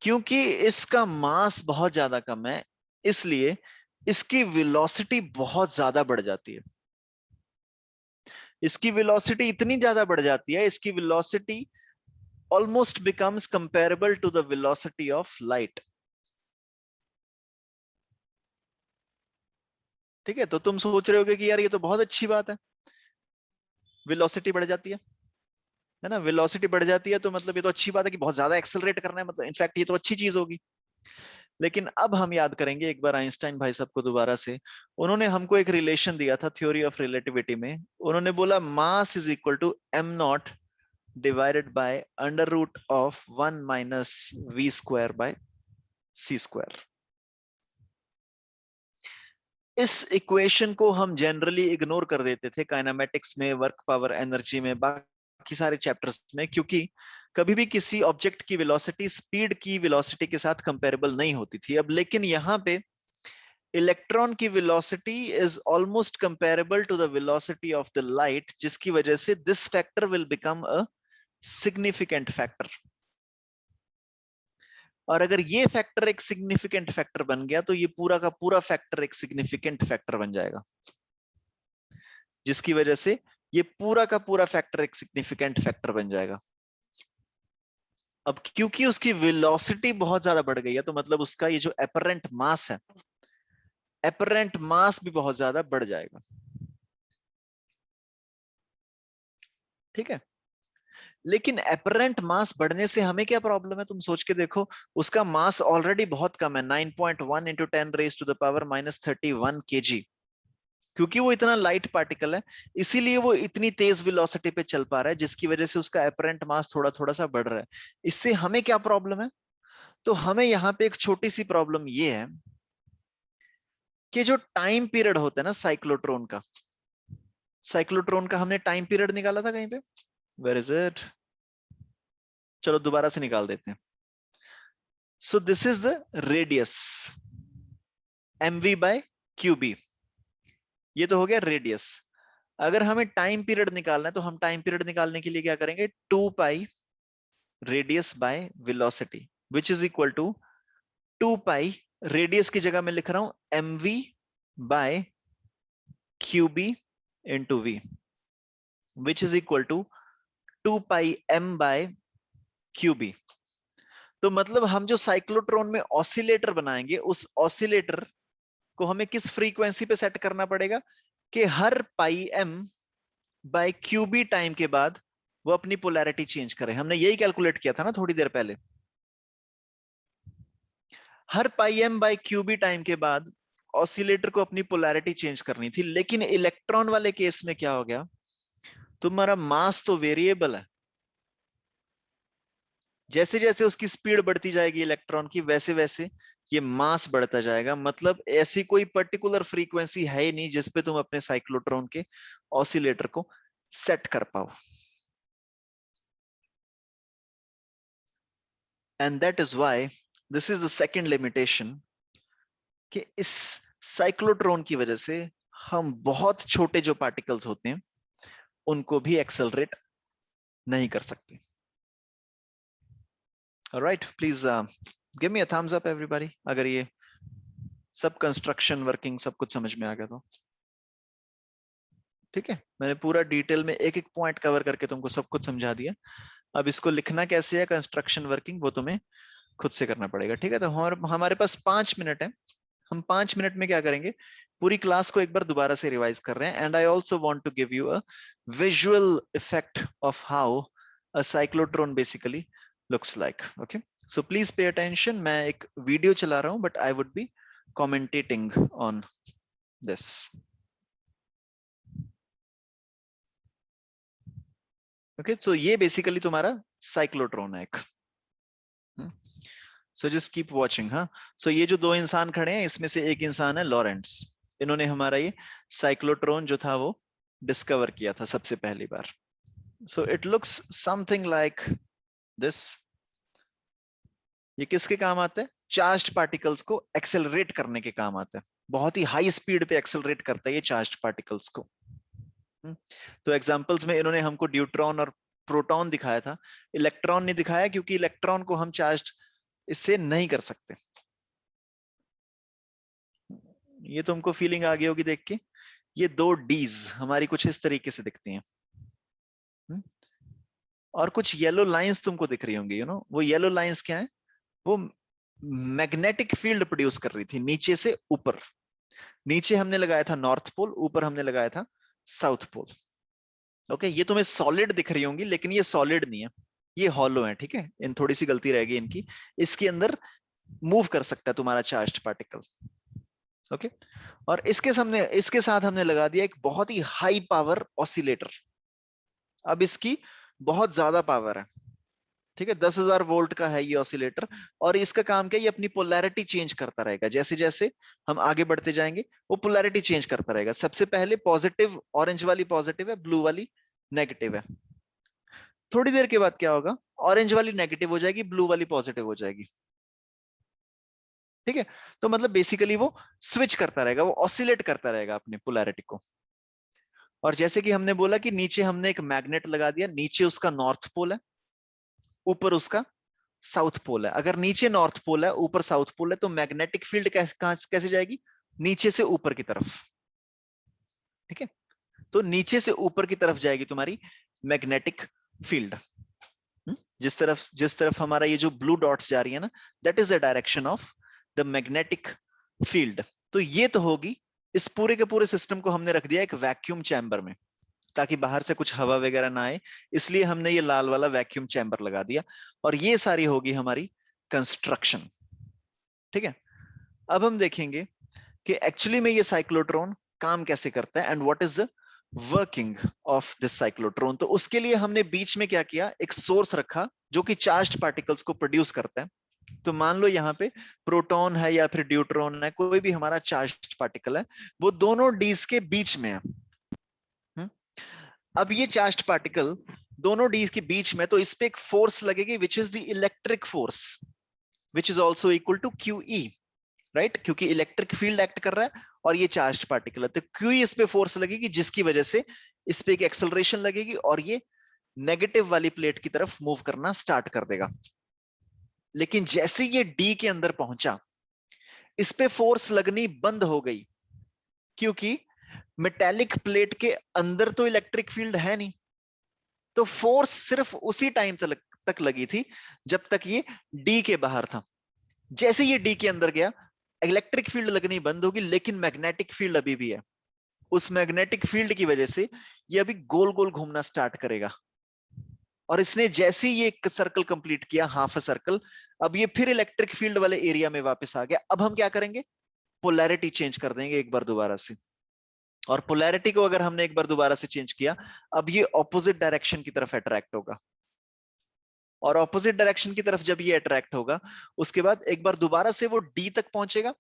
क्योंकि इसका मास बहुत ज्यादा कम है, इसलिए इसकी वेलोसिटी बहुत ज्यादा बढ़ जाती है। इसकी वेलोसिटी इतनी ज्यादा बढ़ जाती है, इसकी velocity almost becomes comparable to the velocity of light. ठीक है, तो तुम सोच रहे होगे कि यार ये तो बहुत अच्छी बात है, वेलोसिटी बढ़ जाती है ना, वेलोसिटी बढ़ जाती है तो मतलब ये तो अच्छी बात है कि बहुत ज्यादा एक्सेलरेट करना है, मतलब इनफैक्ट ये तो अच्छी चीज होगी। लेकिन अब हम याद करेंगे एक बार आइंस्टाइन भाई साहब को दोबारा से। उन्होंने हमको एक रिलेशन दिया था थ्योरी ऑफ रिलेटिविटी में, उन्होंने बोला mass is equal to M not divided by under root of 1 minus V square by C square. इस इक्वेशन को हम जनरली इग्नोर कर देते थे काइनेमेटिक्स में, वर्क पावर एनर्जी में, बाकी सारे चैप्टर्स में, क्योंकि कभी भी किसी ऑब्जेक्ट की वेलोसिटी स्पीड की वेलोसिटी के साथ कंपेरेबल नहीं होती थी। अब लेकिन यहाँ पे इलेक्ट्रॉन की velocity is almost comparable to the velocity of the light, जिसकी वजह से this factor will become a significant factor. और अगर ये फैक्टर एक सिग्निफिकेंट फैक्टर बन गया तो ये पूरा का पूरा फैक्टर एक सिग्निफिकेंट फैक्टर बन जाएगा, जिसकी वजह से ये पूरा का पूरा फैक्टर एक सिग्निफिकेंट फैक्टर बन जाएगा। अब क्योंकि उसकी वेलोसिटी बहुत ज्यादा बढ़ गई है, तो मतलब उसका ये जो एपरेंट मास है, एपरेंट मास भी बहुत ज्यादा बढ़ जाएगा। ठीक है, लेकिन एपरेंट मास बढ़ने से हमें क्या प्रॉब्लम है, तुम सोच के देखो, उसका मास ऑलरेडी बहुत कम है, 9.1 into 10 raise to the power minus 31 kg। क्योंकि वो इतना लाइट पार्टिकल है, इसीलिए वो इतनी तेज वेलोसिटी पे चल पा रहा है, जिसकी वजह से उसका एपरेंट मास थोड़ा थोड़ा सा बढ़ रहा है। इससे हमें क्या प्रॉब्लम है, तो हमें यहाँ पे एक छोटी सी प्रॉब्लम ये है कि जो टाइम पीरियड होता है ना साइक्लोट्रॉन का, साइक्लोट्रॉन का हमने टाइम पीरियड निकाला था कहीं पे, वेयर इज इट, चलो दोबारा से निकाल देते हैं। सो this is the radius mv by qb। ये तो हो गया रेडियस। अगर हमें टाइम पीरियड निकालना है तो हम टाइम पीरियड निकालने के लिए क्या करेंगे, 2 pi radius by velocity which is equal to 2 pi, radius की जगह मैं लिख रहा हूं mv by qb into v which is equal to 2 pi m by qb। तो मतलब हम जो साइक्लोट्रॉन में ऑसिलेटर बनाएंगे, उस ऑसिलेटर को हमें किस फ्रीक्वेंसी पे सेट करना पड़ेगा कि हर पाई m बाय क्यूबी टाइम के बाद वो अपनी पोलैरिटी चेंज करे। हमने यही कैलकुलेट किया था ना थोड़ी देर पहले। हर पाई m बाय क्यूबी टाइम के बाद ऑसिलेटर को अपनी पोलैरिटी चेंज करनी थी, लेकिन इलेक्ट्रॉन वाले केस में क्या हो गया, तुम्हारा मास तो वेरिएबल है, जैसे जैसे उसकी स्पीड बढ़ती जाएगी इलेक्ट्रॉन की, वैसे वैसे ये मास बढ़ता जाएगा। मतलब ऐसी कोई पर्टिकुलर फ्रीक्वेंसी है ही नहीं जिसपे तुम अपने साइक्लोट्रॉन के ऑसिलेटर को सेट कर पाओ। And that is why this is the second limitation, कि इस साइक्लोट्रॉन की वजह से हम बहुत छोटे जो पार्टिकल्स होते हैं उनको भी एक्सेलरेट नहीं कर सकते। Alright, please give me a thumbs up everybody अगर ये सब कंस्ट्रक्शन वर्किंग सब कुछ समझ में आ गया तो। ठीक है, मैंने पूरा डिटेल में एक एक पॉइंट कवर करके तुमको सब कुछ समझा दिया। अब इसको लिखना कैसे है कंस्ट्रक्शन वर्किंग, वो तुम्हें खुद से करना पड़ेगा। ठीक है, तो हमारे पास 5 मिनट है। हम 5 मिनट में क्या करेंगे, पूरी क्लास को एक बार दोबारा से रिवाइज कर रहे हैं। And I also want to give you a visual effect of how a cyclotron basically looks like. Okay, so please pay attention. मैं एक वीडियो चला रहा हूं but I would be commentating on this. Okay, so ये basically तुम्हारा cyclotron है एक। So just keep watching. हाँ, सो ये जो दो इंसान खड़े हैं इसमें से एक इंसान है लॉरेंट्स। इन्होंने हमारा ये साइक्लोट्रॉन जो था वो डिस्कवर किया था सबसे पहली बार। So it looks something like this. ये किसके काम आता है, चार्ज्ड पार्टिकल्स को एक्सेलरेट करने के काम आता है। बहुत ही हाई स्पीड पे एक्सेलरेट करता है ये चार्ज्ड पार्टिकल्स को। तो एग्जांपल्स में इन्होंने हमको ड्यूट्रॉन और प्रोटॉन दिखाया था, इलेक्ट्रॉन नहीं दिखाया, क्योंकि इलेक्ट्रॉन को हम चार्ज इससे नहीं कर सकते। ये तुमको फीलिंग आ गई होगी देख के। ये दो डीज हमारी कुछ इस तरीके से दिखती हैं। और कुछ येलो लाइंस तुमको दिख रही होंगी, वो येलो लाइंस क्या है, वो मैग्नेटिक फील्ड प्रोड्यूस कर रही थी नीचे से ऊपर। नीचे हमने लगाया था नॉर्थ पोल, ऊपर हमने लगाया था साउथ पोल। ओके, ये तुम्हें सॉलिड दिख रही होंगी लेकिन ये सॉलिड नहीं है, ये हॉलो है। ठीक है, इन थोड़ी सी गलती रहेगी इनकी। इसके अंदर मूव कर सकता है तुम्हारा चार्ज्ड पार्टिकल। ओके, और इसके साथ हमने लगा दिया एक बहुत ही हाई पावर ऑसिलेटर। अब इसकी बहुत ज्यादा पावर है। ठीक है, 10,000 वोल्ट का है ये ऑसिलेटर। और इसका काम क्या है, ये अपनी पोलैरिटी चेंज करता रहेगा। जैसे जैसे हम आगे बढ़ते जाएंगे वो पोलैरिटी चेंज करता रहेगा। सबसे पहले पॉजिटिव, ऑरेंज वाली पॉजिटिव है, ब्लू वाली नेगेटिव है। थोड़ी देर के बाद क्या होगा, ऑरेंज वाली नेगेटिव हो जाएगी, ब्लू वाली पॉजिटिव हो जाएगी। ठीक है, तो मतलब बेसिकली वो स्विच करता रहेगा, वो ऑसिलेट करता रहेगा अपनी पोलैरिटी को। और जैसे कि हमने बोला कि नीचे हमने एक मैग्नेट लगा दिया, नीचे उसका नॉर्थ पोल है, ऊपर उसका साउथ पोल है। अगर नीचे नॉर्थ पोल है, ऊपर साउथ पोल है, तो मैग्नेटिक फील्ड कैसे जाएगी, नीचे से ऊपर की तरफ। ठीक है, तो नीचे से ऊपर की तरफ जाएगी तुम्हारी मैग्नेटिक फील्ड। जिस तरफ हमारा ये जो ब्लू डॉट्स जा रही है ना, that is the direction of the magnetic field. तो ये तो होगी, इस पूरे के पूरे सिस्टम को हमने रख दिया एक वैक्यूम चैम्बर में, ताकि बाहर से कुछ हवा वगैरह ना आए, इसलिए हमने ये लाल वाला वैक्यूम चैम्बर लगा दिया। और ये सारी होगी हमारी कंस्ट्रक्शन। ठीक है, अब हम देखेंगे कि एक्चुअली में ये साइक्लोट्रॉन काम कैसे करता है and what is the working of this cyclotron. तो उसके लिए हमने बीच में क्या किया, एक सोर्स रखा जो कि चार्ज्ड पार्टिकल्स को प्रोड्यूस करता है। तो मान लो यहाँ पे प्रोटॉन है या फिर ड्यूट्रॉन है, कोई भी हमारा चार्ज्ड पार्टिकल है, वो दोनों डीज के बीच में है। अब ये चार्ज्ड पार्टिकल दोनों डीज के बीच में, तो इस पे एक फोर्स लगेगी which is the electric force, which is also equal to Q E. Right, क्योंकि इलेक्ट्रिक फील्ड एक्ट कर रहा है और ये चार्ज्ड पार्टिकल है, तो क्यों इस पे फोर्स लगेगी, जिसकी वजह से इस पे एक एक्सेलरेशन लगेगी और ये नेगेटिव वाली प्लेट की तरफ मूव करना स्टार्ट कर देगा। लेकिन जैसे ये डी के अंदर पहुंचा, इस पे फोर्स लगनी बंद हो गई, क्योंकि मेटेलिक प्लेट के अंदर तो इलेक्ट्रिक फील्ड है नहीं, तो फोर्स सिर्फ उसी टाइम तक लगी थी जब तक ये डी के बाहर था। जैसे ये डी के अंदर गया, इलेक्ट्रिक फील्ड लगनी बंद होगी, लेकिन मैग्नेटिक फील्ड अभी भी है। उस मैग्नेटिक फील्ड की वजह से ये अभी गोल गोल घूमना स्टार्ट करेगा। और इसने जैसे ही ये सर्कल कंप्लीट किया, हाफ अ सर्कल, अब ये फिर इलेक्ट्रिक फील्ड वाले एरिया में वापस आ गया। अब हम क्या करेंगे, पोलैरिटी चेंज कर देंगे एक बार दोबारा से। और पोलैरिटी को अगर हमने एक बार दोबारा से चेंज किया, अब ये ऑपोजिट डायरेक्शन की तरफ अट्रैक्ट होगा। और ऑपोजिट डायरेक्शन की तरफ जब ये अट्रैक्ट होगा, उसके बाद एक बार दोबारा से वो डी तक पहुंचेगा,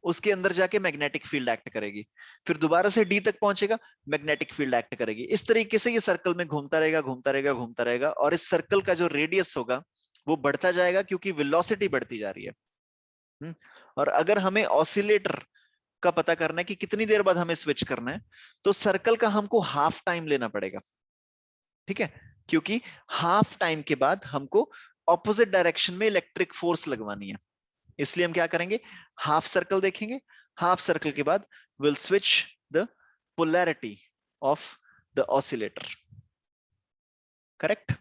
उसके अंदर जाके मैग्नेटिक फील्ड एक्ट करेगी, फिर दोबारा से डी तक पहुंचेगा, मैग्नेटिक फील्ड एक्ट करेगी। इस तरीके से ये सर्कल में घूमता रहेगा, घूमता रहेगा, घूमता रहेगा, और इस सर्कल का जो रेडियस होगा वो बढ़ता जाएगा, क्योंकि वेलोसिटी बढ़ती जा रही है। और अगर हमें ऑसिलेटर का पता करना है कि कितनी देर बाद हमें स्विच करना है, तो सर्कल का हमको हाफ टाइम लेना पड़ेगा, ठीक है, क्योंकि हाफ टाइम के बाद हमको ऑपोजिट डायरेक्शन में इलेक्ट्रिक फोर्स लगवानी है। इसलिए हम क्या करेंगे, हाफ सर्कल देखेंगे, हाफ सर्कल के बाद will switch the polarity of the oscillator. Correct.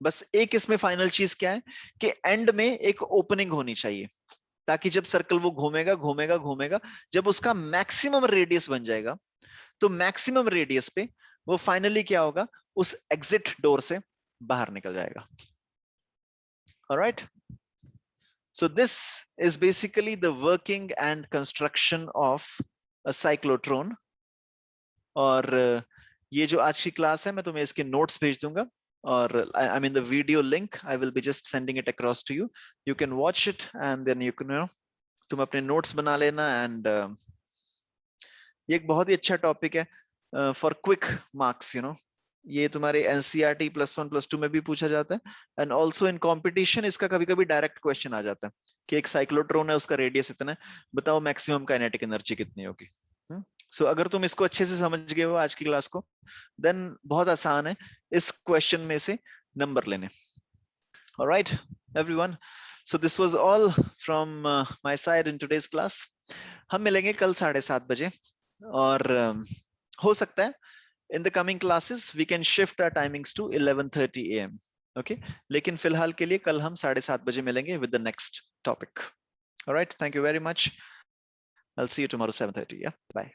बस एक इसमें फाइनल चीज क्या है कि एंड में एक ओपनिंग होनी चाहिए, ताकि जब सर्कल वो घूमेगा घूमेगा घूमेगा, जब उसका मैक्सिमम रेडियस बन जाएगा, तो मैक्सिमम रेडियस पे वो फाइनली क्या होगा, उस एग्जिट डोर से बाहर निकल जाएगा। Alright, so this is basically the working and construction of a cyclotron। और ये जो आज की क्लास है, मैं तुम्हें इसके नोट्स भेज दूंगा, और I mean the video link I will be just sending it across to you. You can watch it and then you can, तुम अपने नोट्स बना लेना। एंड ये एक बहुत ही अच्छा टॉपिक है फॉर क्विक मार्क्स, ये तुम्हारे एनसीईआरटी +1 +2 में भी पूछा जाता है, एंड ऑल्सो इन कॉम्पिटिशन इसका कभी कभी डायरेक्ट क्वेश्चन आ जाता है कि एक साइक्लोट्रॉन है, उसका रेडियस इतना है, बताओ मैक्सिमम काइनेटिक एनर्जी कितनी होगी। सो अगर तुम इसको अच्छे से समझ गए हो आज की क्लास को, देन बहुत आसान है इस क्वेश्चन में से नंबर लेने। Alright everyone, so this was all from my side in today's class. हम मिलेंगे कल 7:30 बजे, और हो सकता है in the coming classes we can shift our timings to 11:30 AM. Okay, लेकिन फिलहाल के लिए कल हम 7:30 बजे मिलेंगे with the next topic. All right, thank you very much. I'll see you tomorrow 7:30. Yeah, bye.